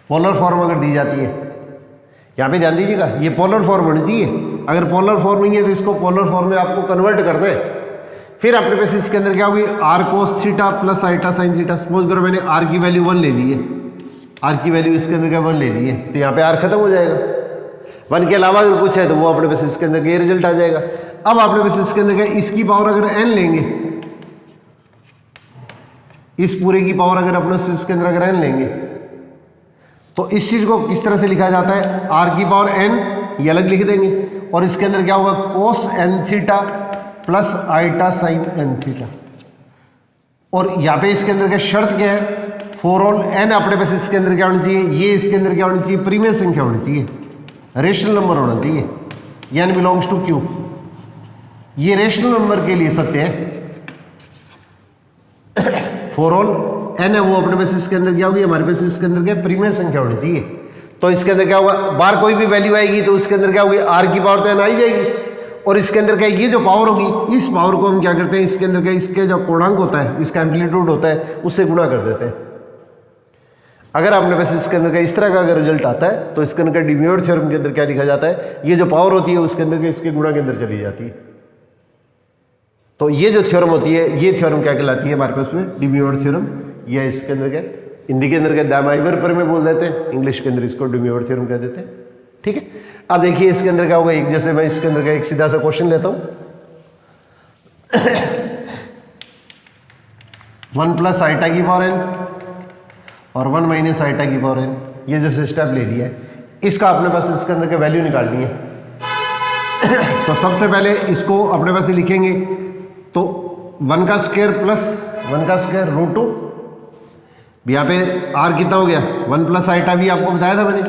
पोलर फॉर्म अगर दी जाती है, यहाँ पे ध्यान दीजिएगा ये पोलर फॉर्म होनी चाहिए, अगर पोलर फॉर्म नहीं है तो इसको पोलर फॉर्म में आपको कन्वर्ट करना है। फिर अपने पास इसके अंदर क्या होगी r cos theta plus i sin theta. Suppose करो मैंने r की वैल्यू 1 ले ली है, r की वैल्यू इसके अंदर क्या 1 ले ली है, तो यहाँ पे r खत्म हो जाएगा, 1 के अलावा अगर कुछ है तो वो अपने पास इसके अंदर ये रिजल्ट आ जाएगा। अब अपने पास इसके अंदर क्या इसकी पावर अगर n लेंगे, इस पूरे की पावर अगर अपने इसके अंदर अगर n लेंगे तो इस चीज को किस तरह से लिखा जाता है, r की पावर n ये अलग लिख देंगे, और इसके अंदर क्या होगा cos n theta plus i sin n theta. और यहाँ पे इसके अंदर क्या शर्त क्या है, फॉर ऑल n अपने पास इसके अंदर क्या होना चाहिए, ये इसके अंदर क्या होनी चाहिए, प्रीमियर संख्या होनी चाहिए, रेशनल नंबर होना चाहिए, n बिलोंग्स टू q, ये रेशनल नंबर के लिए सत्य है। फॉर ऑल n है वो अपने पास इसके अंदर क्या होगी, हमारे पास इसके अंदर क्या प्रीमियर संख्या होनी चाहिए। तो इसके अंदर क्या होगा, बार कोई भी वैल्यू आएगी तो उसके अंदर क्या होगी, r की पावर तो n आ ही जाएगी, और इसके अंदर का ये जो पावर होगी, इस पावर को हम क्या करते हैं, इसके अंदर का इसके जो कोणांक होता है, इसका एम्पलीट्यूड होता है, उससे गुणा कर देते हैं। अगर आपने वैसे इसके अंदर का इस तरह का अगर रिजल्ट आता है तो इसके अंदर का डी मोइड थ्योरम के अंदर क्या लिखा जाता है, ये जो पावर होती है उसके अंदर के इसके गुणा के अंदर चली जाती है। तो ये जो थ्योरम होती है, ये थ्योरम क्या कहलाती है हमारे पास में, डी मोइड थ्योरम। या इसके अंदर क्या, हिंदी के अंदर क्या दामाइवर पर में बोल देते हैं, इंग्लिश के अंदर इसको डी मोइड थ्योरम कह देते हैं। ठीक है, अब देखिए इसके अंदर क्या होगा, एक जैसे मैं इसके अंदर का एक सीधा सा क्वेश्चन लेता हूं 1 प्लस आइटा की पावर एन और 1 माइनस आइटा की पावर एन, ये जैसे स्टेप ले लिया है, इसका अपने पास इसके अंदर का वैल्यू निकालनी है। तो सबसे पहले इसको अपने पास लिखेंगे, तो 1 का स्क्वायर प्लस 1 का स्क्वायर रूट 2, यहाँ पे r कितना हो गया 1 प्लस आइटा भी आपको बताया था मैंने,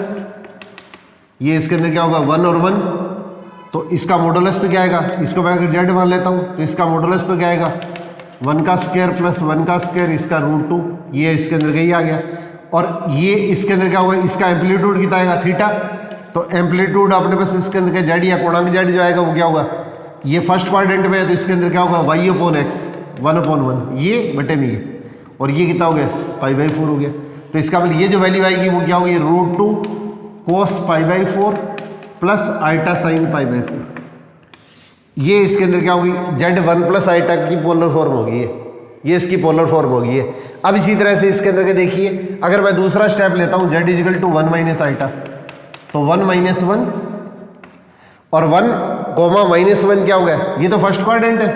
ये इसके अंदर क्या होगा 1 और 1, तो इसका मॉडुलस तो क्या आएगा, इसको मैं अगर z मान लेता हूँ तो इसका मॉडुलस तो क्या आएगा 1 का स्क्वायर प्लस 1 का स्क्वायर, इसका रूट 2, ये इसके अंदर का ही आ गया। और ये इसके अंदर क्या होगा, इसका एम्पलीट्यूड कितना आएगा थीटा, तो एम्पलीट्यूड अपने पास इसके अंदर का जेड या कोणांक जेड जो आएगा वो क्या होगा, ये फर्स्ट क्वाड्रेंट में है तो इसके अंदर क्या होगा y/x 1/1, ये बटे में ये, और ये कितना हो गया π/4 हो गया। तो इसका मतलब ये जो वैल्यू आएगी वो क्या होगी, root 2 cos π/4 plus iota sine π/4, ये इसके अंदर क्या होगी z1 प्लस आइटा की पोलर फॉर्म होगी, ये इसकी पोलर फॉर्म होगी है। अब इसी तरह से इसके अंदर के देखिए, अगर मैं दूसरा स्टेप लेता हूँ z = 1 माइनस आइटा, तो 1 माइनस 1 और 1 कोमा माइनस 1 क्या हो गया, ये तो फर्स्ट क्वाड्रेंट है,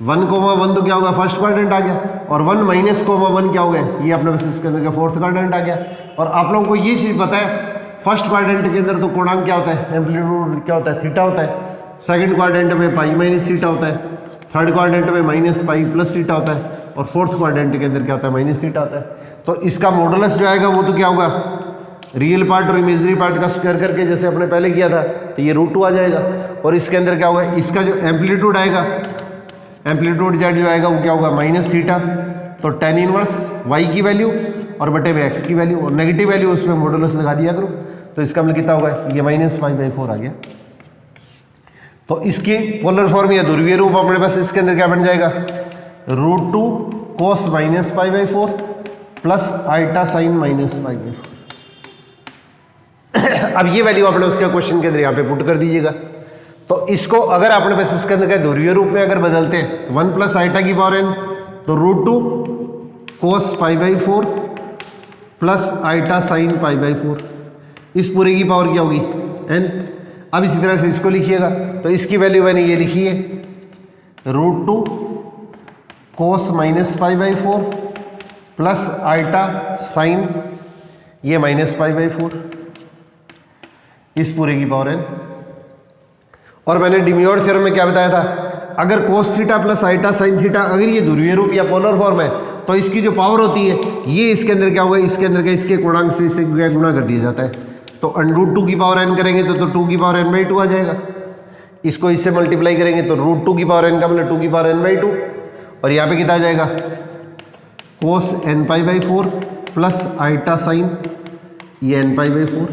1 कोमा 1 तो क्या होगा फर्स्ट क्वाड्रेंट आ गया, और 1 माइनस कोमा 1 क्या हो गया, ये अपने पास इसके अंदर का फोर्थ क्वाड्रेंट आ गया। और आप लोगों को ये चीज़ पता है, फर्स्ट क्वाड्रेंट के अंदर तो कोणांक क्या होता है, एम्पलीट्यूड क्या होता है थीटा होता है, सेकंड क्वाड्रेंट में पाई माइनस थीटा होता है, थर्ड क्वाड्रेंट में माइनस पाई प्लस थीटा होता है, और फोर्थ क्वाड्रेंट के अंदर क्या होता है माइनस थीटा होता है। तो इसका मॉडुलस जो आएगा वो तो क्या होगा, रियल पार्ट और इमेजनरी पार्ट का स्क्वायर करके जैसे अपने पहले किया था, तो ये रूट 2 आ जाएगा। और इसके अंदर क्या होगा, इसका जो एम्पलीट्यूड आएगा, एम्पलीट्यूड जेड जो आएगा वो क्या होगा माइनस थीटा, तो tan इनवर्स y की वैल्यू और बटे में x की वैल्यू, और नेगेटिव वैल्यू उसमें मॉडुलस लगा दिया करो, तो इसका मतलब कितना होगा, ये -π/4 आ गया। तो इसकी पोलर फॉर्म या ध्रुवीय रूप अपने पास इसके अंदर क्या बन जाएगा, root 2 cos -π/4 plus iota sine -π/4। अब ये वैल्यू आपने उसके क्वेश्चन के अंदर यहाँ पे पुट कर दीजिएगा। तो इसको अगर आपने बस इसके अंदर का ध्रुवीय रूप में अगर बदलते हैं 1 प्लस आइटा की पावर n, तो root 2 cos π/4 plus iota sine π/4, इस पूरे की पावर क्या होगी n। अब इसी तरह से इसको लिखिएगा, तो इसकी वैल्यू मैंने ये लिखी है, root 2 cos -π/4 plus iota sine ये -π/4, इस पूरे की पावर n। और मैंने डी मोइड थ्योरम में क्या बताया था, अगर cos theta plus iota sine theta अगर ये ध्रुवीय रूप या पोलर फॉर्म है, तो इसकी जो पावर होती है ये इसके अंदर क्या होगा, इसके अंदर का इसके कोणांक से इसे गुणा कर दिया जाता है। तो √2 की पावर n करेंगे तो 2 की पावर n/2 आ जाएगा, इसको इससे मल्टीप्लाई करेंगे तो √2 की पावर n का मतलब 2 की पावर n/2, और यहाँ पे कितना आ जाएगा cos nπ/4 plus iota sine ये nπ/4,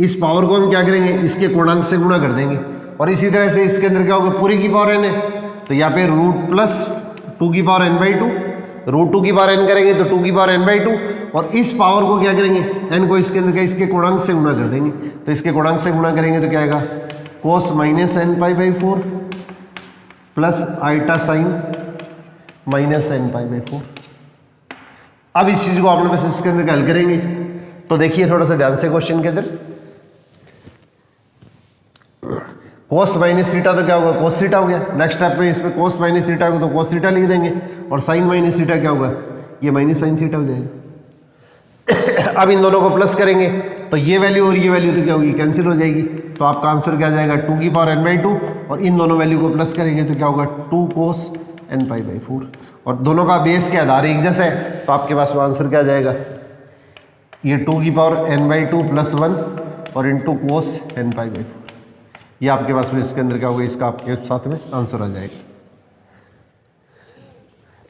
इस पावर को हम क्या करेंगे, इसके कोणांक से गुणा कर देंगे। और इसी तरह से इसके अंदर क्या होगा, पूरी की पावर n है, तो यहाँ पे रूट प्लस 2 की पावर n/2, रूट 2 की पावर n करेंगे तो 2 की पावर n/2, और इस पावर को क्या करेंगे, n को इसके अंदर का इसके कोणांक से गुणा कर देंगे। तो इसके कोणांक से गुणा करेंगे तो क्या आएगा, cos -nπ/4 plus iota sign -nπ/4। अब इस चीज़ को आपने बस इसके अंदर हल करेंगे, तो देखिए थोड़ा सा ध्यान से क्वेश्चन के अंदर, cos माइनस थीटा तो क्या होगा cos थीटा हो गया, नेक्स्ट स्टेप में इस पे cos माइनस थीटा को तो cos थीटा लिख देंगे, और sin माइनस थीटा क्या होगा, ये माइनस साइन थीटा हो जाएगा। अब इन दोनों को प्लस करेंगे तो ये वैल्यू और ये वैल्यू तो क्या होगी, कैंसिल हो जाएगी, तो आपका आंसर क्या जाएगा 2 की पावर n/2, और इन दोनों वैल्यू को प्लस करेंगे तो क्या होगा 2 cos nπ/4, और दोनों का बेस के आधार एक जैसा है, तो आपके पास आंसर क्या जाएगा, ये 2 की पावर n/2 प्लस 1 और इंटू cos nπ/4, ये आपके पास में इसके अंदर क्या होगा, इसका आपके साथ में आंसर आ जाएगा।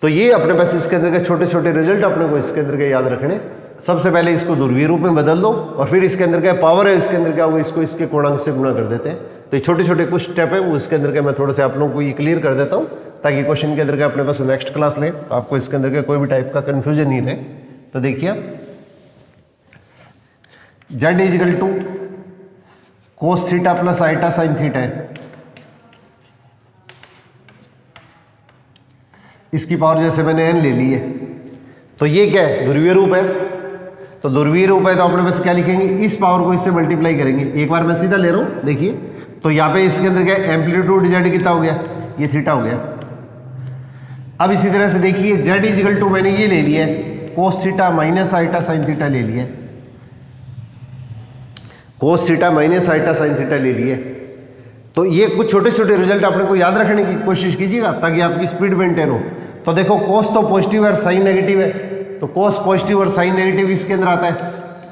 तो ये अपने पास इसके अंदर के छोटे छोटे रिजल्ट अपने को इसके अंदर के याद रखने। सबसे पहले इसको ध्रुवीय रूप में बदल दो, और फिर इसके अंदर क्या पावर है, इसके अंदर क्या होगा, इसको इसके कोणांक से गुणा कर देते हैं, तो ये छोटे छोटे कुछ स्टेप है वो इसके अंदर के मैं थोड़े से आप लोगों को ये क्लियर कर देता हूँ ताकि क्वेश्चन के अंदर के अपने पास नेक्स्ट क्लास लें तो आपको इसके अंदर के कोई भी टाइप का कन्फ्यूजन नहीं रहे। तो देखिए z is equal to cos theta plus iota sine theta है, इसकी पावर जैसे मैंने n ले ली है, तो ये क्या है ध्रुवीय रूप है, तो ध्रुवीय रूप है तो अपने पास क्या लिखेंगे, इस पावर को इससे मल्टीप्लाई करेंगे। एक बार मैं सीधा ले रहा हूँ, देखिए तो यहाँ पे इसके अंदर क्या एम्पलीट्यूड z कितना हो गया, ये थीटा हो गया। अब इसी तरह से देखिए z इजिकल टू मैंने ये ले लिया है cos theta minus iota sine theta ले लिया, cos theta minus iota sine theta ले लिया। तो ये कुछ छोटे छोटे रिजल्ट अपने को याद रखने की कोशिश कीजिएगा ताकि आपकी स्पीड मेंटेन हो। तो देखो कोस तो पॉजिटिव है और साइन नेगेटिव है, तो कोस पॉजिटिव और साइन नेगेटिव इसके अंदर आता है,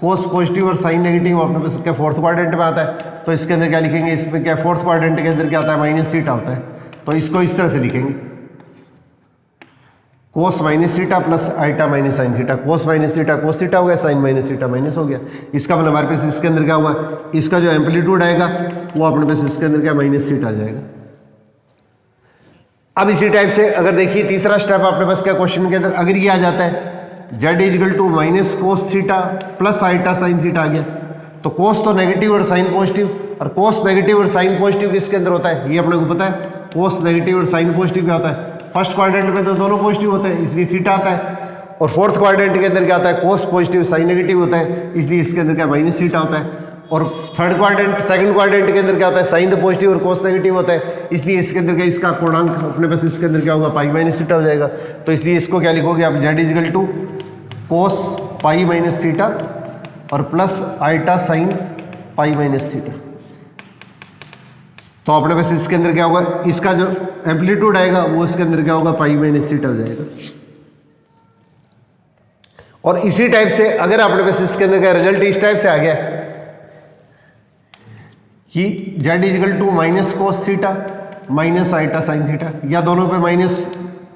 कोस पॉजिटिव और साइन नेगेटिव अपने पास क्या फोर्थ क्वाड्रेंट में आता है, तो इसके अंदर क्या लिखेंगे, इसमें क्या फोर्थ क्वाड्रेंट के अंदर क्या आता है माइनस थीटा होता है, तो इसको इस तरह से लिखेंगे cos minus theta plus iota minus sine theta, cos minus theta cos theta हो गया, साइन माइनस थीटा माइनस हो गया। इसका मतलब हमारे पास इसके अंदर क्या हुआ, इसका जो एम्पलीट्यूड आएगा वो अपने पास इसके अंदर क्या माइनस थीटा आ जाएगा। अब इसी टाइप से अगर देखिए तीसरा स्टेप अपने पास क्या क्वेश्चन के अंदर अगर ये आ जाता है z is equal to minus cos theta plus iota sine theta आ गया, तो कोस तो नेगेटिव और साइन पॉजिटिव, और कोस नेगेटिव और साइन पॉजिटिव किसके अंदर होता है, ये अपने को पता है, कोस नेगेटिव और साइन पॉजिटिव क्या होता है, फर्स्ट क्वाड्रेंट में तो दोनों पॉजिटिव होते हैं इसलिए थीटा आता है, और फोर्थ क्वाड्रेंट के अंदर क्या आता है कोस पॉजिटिव साइन नेगेटिव होता है इसलिए इसके अंदर क्या माइनस थीटा होता है, और थर्ड क्वाड्रेंट सेकंड क्वाड्रेंट के अंदर क्या होता है साइन द पॉजिटिव और कोस नेगेटिव होता है इसलिए इसके अंदर क्या इसका पूर्णांक अपने पास इसके अंदर क्या होगा पाई माइनस थीटा हो जाएगा। तो इसलिए इसको क्या लिखोगे आप, z is equal to cos pi minus theta और plus iota sine pi minus theta. तो अपने पास इसके अंदर क्या होगा, इसका जो एम्पलीट्यूड आएगा वो इसके अंदर क्या होगा पाई माइनस थीटा हो जाएगा। और इसी टाइप से अगर अपने पास इसके अंदर का रिजल्ट इस टाइप से आ गया कि z is equal to minus cos theta minus iota sine theta, या दोनों पे माइनस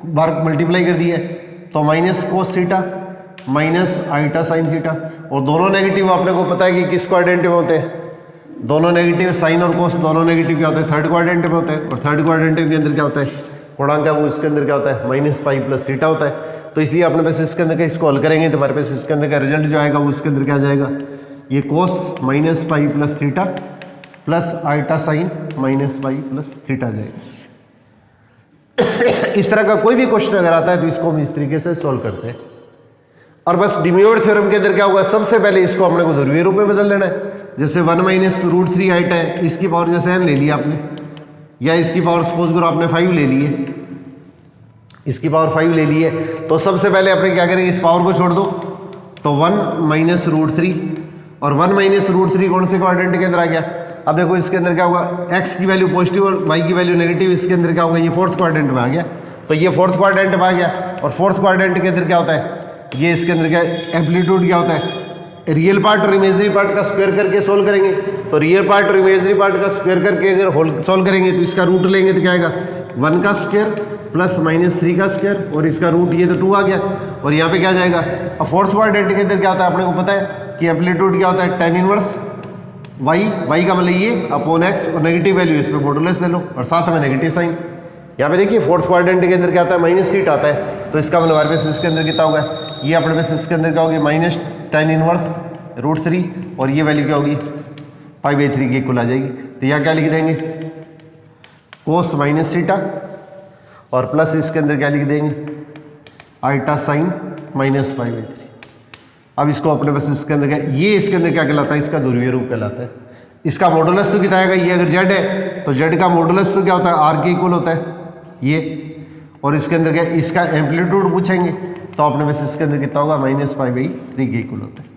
बार मल्टीप्लाई कर दिया तो minus cos theta minus iota sine theta, और दोनों नेगेटिव आपने को पता है कि किस क्वाड्रेंट में होते हैं, दोनों नेगेटिव साइन और कोस दोनों नेगेटिव क्या होते हैं थर्ड क्वाड्रेंट में होते हैं, और थर्ड क्वाड्रेंट के अंदर क्या होता है पूर्णांक है वो इसके अंदर क्या होता है माइनस पाई प्लस थीटा होता है। तो इसलिए अपने पास इसके अंदर का इसको हल करेंगे तो हमारे पास इसके अंदर का रिजल्ट जो आएगा वो इसके अंदर क्या जाएगा, ये cos minus pi plus theta plus iota sine minus pi plus theta जाएगा। इस तरह का कोई भी क्वेश्चन अगर आता है तो इसको हम इस तरीके से सॉल्व करते हैं। और बस डी मोइर थ्योरम के अंदर क्या होगा, सबसे पहले इसको अपने को ध्रुवीय रूप में बदल देना है। जैसे 1 माइनस रूट 3 आइटा है, इसकी पावर जैसे n ले लिया आपने, या इसकी पावर सपोज करो आपने 5 ले ली है, इसकी पावर 5 ले ली है, तो सबसे पहले अपने क्या करेंगे, इस पावर को छोड़ दो तो 1 माइनस रूट 3, और 1 माइनस रूट 3 कौन से क्वाड्रेंट के अंदर आ गया। अब देखो इसके अंदर क्या होगा, x की वैल्यू पॉजिटिव और y की वैल्यू नेगेटिव, इसके अंदर क्या होगा, ये फोर्थ क्वाड्रेंट में आ गया, तो ये फोर्थ क्वाड्रेंट में आ गया। और फोर्थ क्वाड्रेंट के अंदर क्या होता है, ये इसके अंदर क्या एम्पलीट्यूड क्या होता है, रियल पार्ट और इमेजनरी पार्ट का स्क्वायर करके सोल्व करेंगे, तो रियल पार्ट और इमेजनरी पार्ट का स्क्वायर करके अगर होल सोल्व करेंगे तो इसका रूट लेंगे तो क्या आएगा 1 का स्क्वायर प्लस माइनस 3 का स्क्वायर, और इसका रूट ये तो 2 आ गया, और यहाँ पे क्या जाएगा। अब फोर्थ क्वाड्रेंट के अंदर क्या होता है अपने को पता है कि एम्पलीट्यूड क्या होता है tan इनवर्स y का मतलब ये अपॉन x, और नेगेटिव वैल्यू इस पर मॉडुलस ले लो और साथ में नेगेटिव साइन। यहाँ पे देखिए फोर्थ क्वाड्रेंट के अंदर क्या आता है माइनस थीटा आता है, तो इसका मतलब हमारे पास इसके अंदर कितना होगा, ये अपने पास इसके अंदर क्या होगी माइनस tan इनवर्स रूट 3, और ये वैल्यू क्या होगी π/3 की इक्वल आ जाएगी। तो यहाँ क्या लिख देंगे कोस माइनस थीटा और प्लस इसके अंदर क्या लिख देंगे आइटा साइन माइनस π/3। अब इसको अपने पास इसके अंदर क्या, ये इसके अंदर क्या कहलाता है, इसका ध्रुवीय रूप कहलाता है। इसका मॉडुलस तो कितना आएगा, ये अगर z है तो z का मॉडुलस तो क्या होता है r के इक्वल होता है ये, और इसके अंदर क्या इसका एम्पलीट्यूड पूछेंगे तो अपने पास इसके अंदर कितना होगा माइनस π/3 के इक्वल होता है।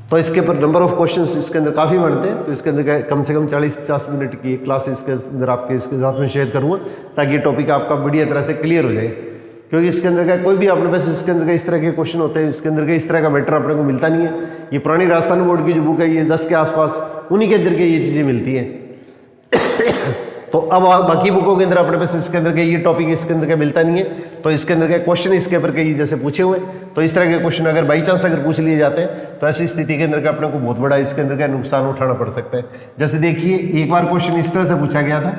तो इसके ऊपर नंबर ऑफ क्वेश्चंस इसके अंदर काफ़ी बनते हैं, तो इसके अंदर कम से कम 40-50 मिनट की क्लास इसके अंदर आपके इसके साथ में शेयर करूँगा ताकि ये टॉपिक आपका बढ़िया तरह से क्लियर हो जाए। क्योंकि इसके अंदर का कोई भी अपने पास इसके अंदर का इस तरह के क्वेश्चन होते हैं, इसके अंदर का इस तरह का मैटर अपने को मिलता नहीं है। ये पुरानी राजस्थान बोर्ड की जो बुक है ये 10 के आसपास, उन्हीं के अंदर के ये चीज़ें मिलती हैं। तो अब बाकी बुकों के अंदर अपने पास इसके अंदर के ये टॉपिक इसके अंदर का मिलता नहीं है, तो इसके अंदर के क्वेश्चन इसके ऊपर कई जैसे पूछे हुए, तो इस तरह के क्वेश्चन अगर बाई चांस अगर पूछ लिए जाते हैं तो ऐसी स्थिति के अंदर का अपने को बहुत बड़ा इसके अंदर का नुकसान उठाना पड़ सकता है। जैसे देखिए एक बार क्वेश्चन इस तरह से पूछा गया था,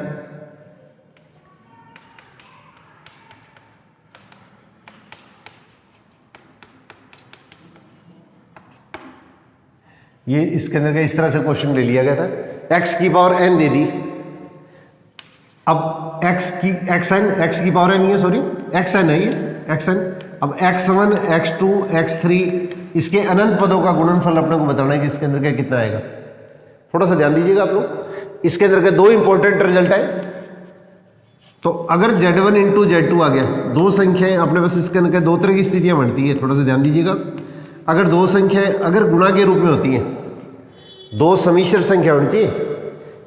ये इसके अंदर का इस तरह से क्वेश्चन ले लिया गया था, x की पावर n दे दी। अब x की पावर n है, सॉरी xn है ये xn। अब x1 x2 x3 इसके अनंत पदों का गुणनफल अपने को बताना है कि इसके अंदर का कितना आएगा। थोड़ा सा ध्यान दीजिएगा आप लोग, इसके अंदर के दो इंपॉर्टेंट रिजल्ट है। तो अगर z1 इंटू z2 आ गया, दो संख्याएं अपने पास इसके अंदर के दो तरह की स्थितियां बनती है, थोड़ा सा ध्यान दीजिएगा। अगर दो संख्याएं अगर गुणा के रूप में होती हैं, दो समिश्र संख्या होनी चाहिए,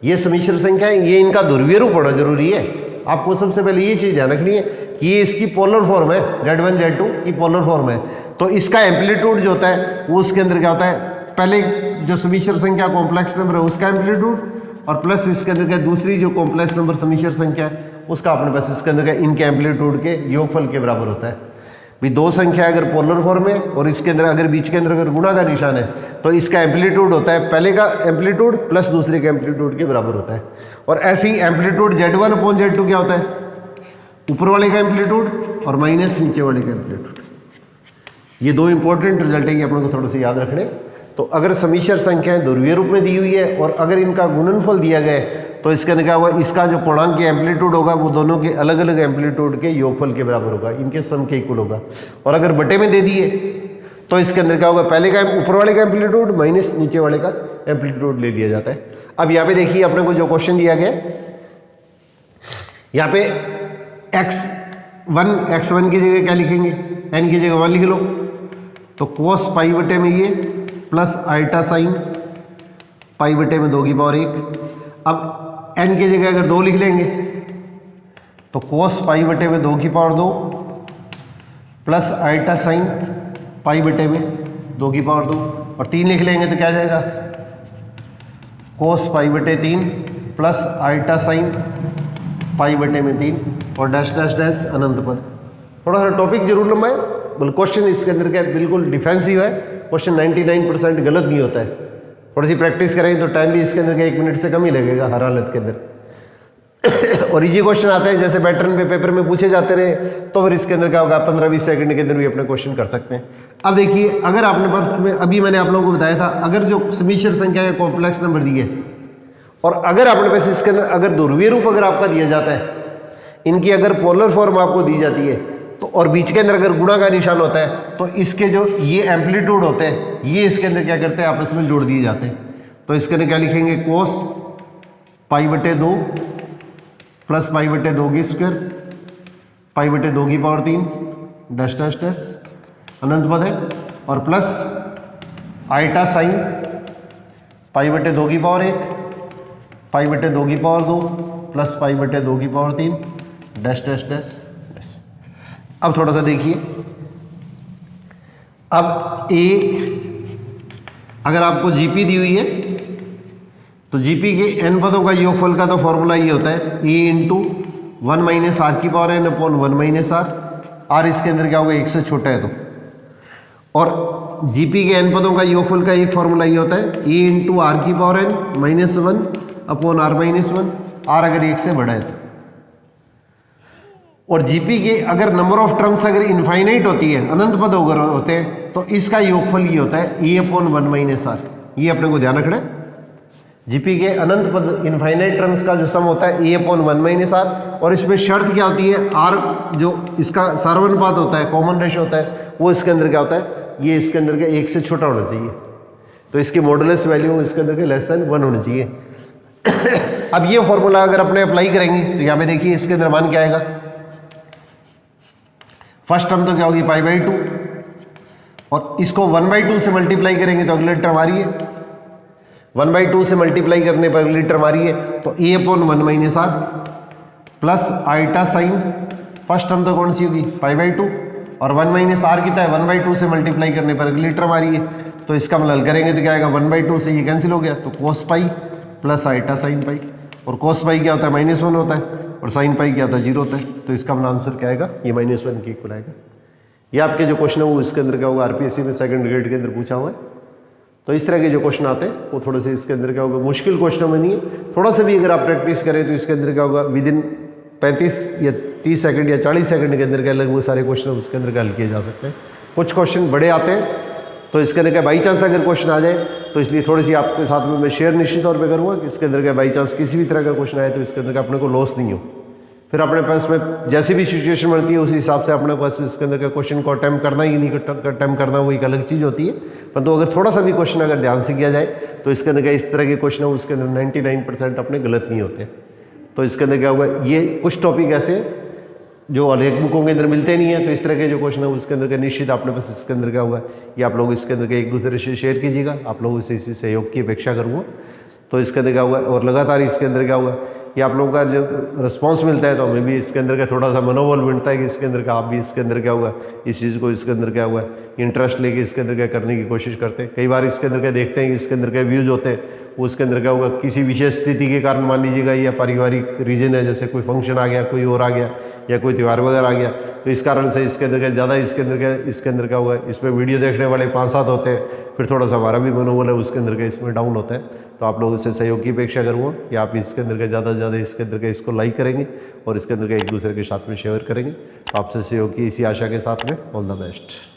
ये समिश्र संख्या है, ये इनका ध्रुवीय रूप होना जरूरी है। आपको सबसे पहले ये चीज ध्यान रखनी है कि ये इसकी पोलर फॉर्म है, z1 z2 की पोलर फॉर्म है, तो इसका एम्पलीट्यूड जो होता है वो उसके अंदर क्या होता है, पहले जो समिश्र संख्या कॉम्प्लेक्स नंबर है उसका एम्पलीट्यूड, और प्लस इसके अंदर का दूसरी जो कॉम्प्लेक्स नंबर समिश्र संख्या है उसका अपने पास इसके अंदर का इनके एम्पलीट्यूड के योगफल के बराबर होता है। भी दो संख्या अगर पोलर फॉर्म है और इसके अंदर अगर बीच के अंदर अगर गुणा का निशान है तो इसका एम्पलीट्यूड होता है पहले का एम्पलीट्यूड प्लस दूसरे के एम्पलीट्यूड के बराबर होता है। और ऐसे ही एम्पलीट्यूड z1 अपॉन z2 क्या होता है, ऊपर वाले का एम्पलीट्यूड और माइनस नीचे वाले का एम्पलीट्यूड। ये दो इंपॉर्टेंट रिजल्ट है, ये अपने को थोड़ा सा याद रखने। तो अगर समिश्र संख्याएं ध्रुवीय रूप में दी हुई है और अगर इनका गुणनफल दिया गया है तो इसके अंदर क्या होगा, इसका जो पूर्णांक के एम्पलीट्यूड होगा वो दोनों के अलग अलग एम्पलीट्यूड के योगफल के बराबर होगा, इनके सम के इक्वल होगा। और अगर बटे में दे दिए तो इसके अंदर क्या होगा, पहले का ऊपर वाले का एम्पलीट्यूड माइनस नीचे वाले का एम्पलीट्यूड ले लिया जाता है। अब यहाँ पे देखिए अपने को जो क्वेश्चन दिया गया, यहाँ पे x1 की जगह क्या लिखेंगे, n की जगह 1 लिख लो, तो cos पाई बटे में ये प्लस आइटा साइन पाई बटे में 2 की पावर 1। अब n की जगह अगर 2 लिख लेंगे तो cos पाई बटे में 2 की power 2 plus iota sine pi बटे में 2 की पावर 2, और 3 लिख लेंगे तो क्या जाएगा, cos पाई बटे 3 प्लस आइटा साइन पाई बटे में 3 और डैश डैश डैश अनंत पद। थोड़ा सा टॉपिक जरूर लंबा है, बोल क्वेश्चन इसके अंदर क्या बिल्कुल डिफेंसिव है, क्वेश्चन 99% गलत नहीं होता है। थोड़ी सी प्रैक्टिस करेंगे तो टाइम भी इसके अंदर का 1 मिनट से कम ही लगेगा हर हालत के अंदर। और इजी क्वेश्चन आते हैं जैसे पैटर्न पे पेपर में पूछे जाते रहे तो फिर इसके अंदर क्या होगा, 15-20 सेकंड के अंदर भी अपने क्वेश्चन कर सकते हैं। अब देखिए अगर आपने पास अभी मैंने आप लोगों को बताया था, अगर जो समिश्र संख्या है कॉम्प्लेक्स नंबर दिए और अगर आपने पास इसके अंदर अगर ध्रुवीय रूप अगर आपका दिया जाता है, इनकी अगर पोलर फॉर्म आपको दी जाती है तो और बीच के अंदर अगर गुणा का निशान होता है तो इसके जो ये एम्पलीट्यूड होते हैं ये इसके अंदर क्या करते हैं, आपस में जोड़ दिए जाते हैं। तो इसके अंदर क्या लिखेंगे, cos पाई बटे 2 प्लस पाई बटे 2 की स्क्वायर पाई बटे 2 की पावर 3 डैश डैश डैश अनंत पद है, और प्लस आइटा साइन पाई बटे 2 की पावर 1 पाई बटे 2 की पावर 2 प्लस पाई बटे 2 की पावर 3 डैश डैश डैश। अब थोड़ा सा देखिए, अब ए अगर आपको जीपी दी हुई है तो जीपी के n पदों का योगफल का तो फॉर्मूला ये होता है a इंटू 1 माइनस आर की power n upon 1 minus r इसके अंदर क्या होगा, 1 से छोटा है तो। और जीपी के n पदों का योगफल का एक फॉर्मूला ये होता है a इंटू आर की power n minus 1 upon r minus 1, r अगर 1 से बड़ा है तो। और जीपी के अगर नंबर ऑफ टर्म्स अगर इनफाइनाइट होती है, अनंत पद अगर होते हैं तो इसका योगफल ये होता है ए अपॉन 1 माइनस आर। ये अपने को ध्यान रखना है, जीपी के अनंत पद इनफाइनाइट टर्म्स का जो सम होता है ए अपॉन 1 माइनस आर। और इसमें शर्त क्या होती है, आर जो इसका सार्वनुपात होता है, कॉमन रेशियो होता है, वो इसके अंदर क्या होता है, ये इसके अंदर का 1 से छोटा होना चाहिए। तो इसकी मॉडुलस वैल्यू इसके अंदर के लेस देन 1 होना चाहिए। अब ये फॉर्मूला अगर अपने अप्लाई करेंगे तो यहाँ पे देखिए इसके अंदर मान क्या आएगा, फर्स्ट टर्म तो क्या होगी पाई बाई 2, और इसको 1/2 से मल्टीप्लाई करेंगे तो अगली टर्म आ रही है, 1/2 से मल्टीप्लाई करने पर अगली टर्म आ रही है तो a upon 1 minus r plus iota sine, first term तो कौन सी होगी पाई बाई 2, और 1 माइनस आर कितना है 1/2 से मल्टीप्लाई करने पर अगली टर्म आ रही है, तो इसका मतलब करेंगे तो क्या आएगा 1/2 से ये कैंसिल हो गया तो cos pi plus iota sine pi. और cos पाई क्या होता है -1 होता है और sin पाई क्या होता है 0 होता है। तो इसका अपना आंसर क्या आएगा, ये -1 के इक्वल आएगा। ये आपके जो क्वेश्चन है वो इसके अंदर क्या होगा, आरपीएससी में सेकंड ग्रेड के अंदर पूछा हुआ है। तो इस तरह के जो क्वेश्चन आते हैं वो थोड़े से इसके अंदर क्या होगा, मुश्किल क्वेश्चन में नहीं है, थोड़ा सा भी अगर आप प्रैक्टिस करें तो इसके अंदर क्या होगा, विद इन 35 या 30 सेकंड या 40 सेकंड के अंदर क्या लगभग सारे क्वेश्चन उसके अंदर हल किए जा सकते हैं। कुछ क्वेश्चन बड़े आते हैं तो इसके अंदर क्या बाई चांस अगर क्वेश्चन आ जाए तो इसलिए थोड़ी सी आपके साथ में मैं शेयर निश्चित तौर पे करूँगा कि इसके अंदर क्या बाई चांस किसी भी तरह का क्वेश्चन आए तो इसके अंदर अपने को लॉस नहीं हो। फिर अपने पास में जैसी भी सिचुएशन बनती है उसी हिसाब से अपने पास इसके अंदर का क्वेश्चन को अटैम्प्ट करना ही नहीं अटैम्प्ट करना वो एक अलग चीज़ होती है। परंतु तो अगर थोड़ा सा भी क्वेश्चन अगर ध्यान से किया जाए तो इसके अंदर क्या इस तरह के क्वेश्चन है उसके अंदर 99% अपने गलत नहीं होते। तो इसके अंदर क्या होगा, ये कुछ टॉपिक ऐसे जो अलग बुकों के अंदर मिलते नहीं है, तो इस तरह के जो क्वेश्चन है उसके अंदर का निश्चित अपने पास इसके अंदर क्या होगा, ये आप लोग इसके अंदर के एक दूसरे से शेयर कीजिएगा, आप लोगों से इसी सहयोग की अपेक्षा करूँगा। तो इसके अंदर क्या होगा और लगातार इसके अंदर क्या होगा, ये आप लोगों का जो रिस्पांस मिलता है तो हमें भी इसके अंदर का थोड़ा सा मनोबल मिलता है कि इसके अंदर का आप भी इसके अंदर क्या होगा, इस चीज़ को इसके अंदर क्या हुआ इंटरेस्ट लेके इसके अंदर क्या करने की कोशिश करते हैं। कई बार इसके अंदर क्या देखते हैं कि इसके अंदर क्या व्यूज़ होते हैं वो उसके अंदर क्या होगा, किसी विशेष स्थिति के कारण मान लीजिएगा या पारिवारिक रीजन है, जैसे कोई फंक्शन आ गया, कोई और आ गया या कोई त्यौहार वगैरह आ गया, तो इस कारण से इसके अंदर क्या ज़्यादा इसके अंदर क्या होगा, इसमें वीडियो देखने वाले 5-7 होते हैं, फिर थोड़ा सा हमारा भी मनोबल है उसके अंदर का इसमें डाउन होता है। तो आप लोगों से सहयोग की अपेक्षा करूँगा कि आप इसके अंदर का ज़्यादा से ज़्यादा इसके अंदर का इसको लाइक करेंगे और इसके अंदर का एक दूसरे के साथ में शेयर करेंगे। तो आपसे सहयोग की इसी आशा के साथ में ऑल द बेस्ट।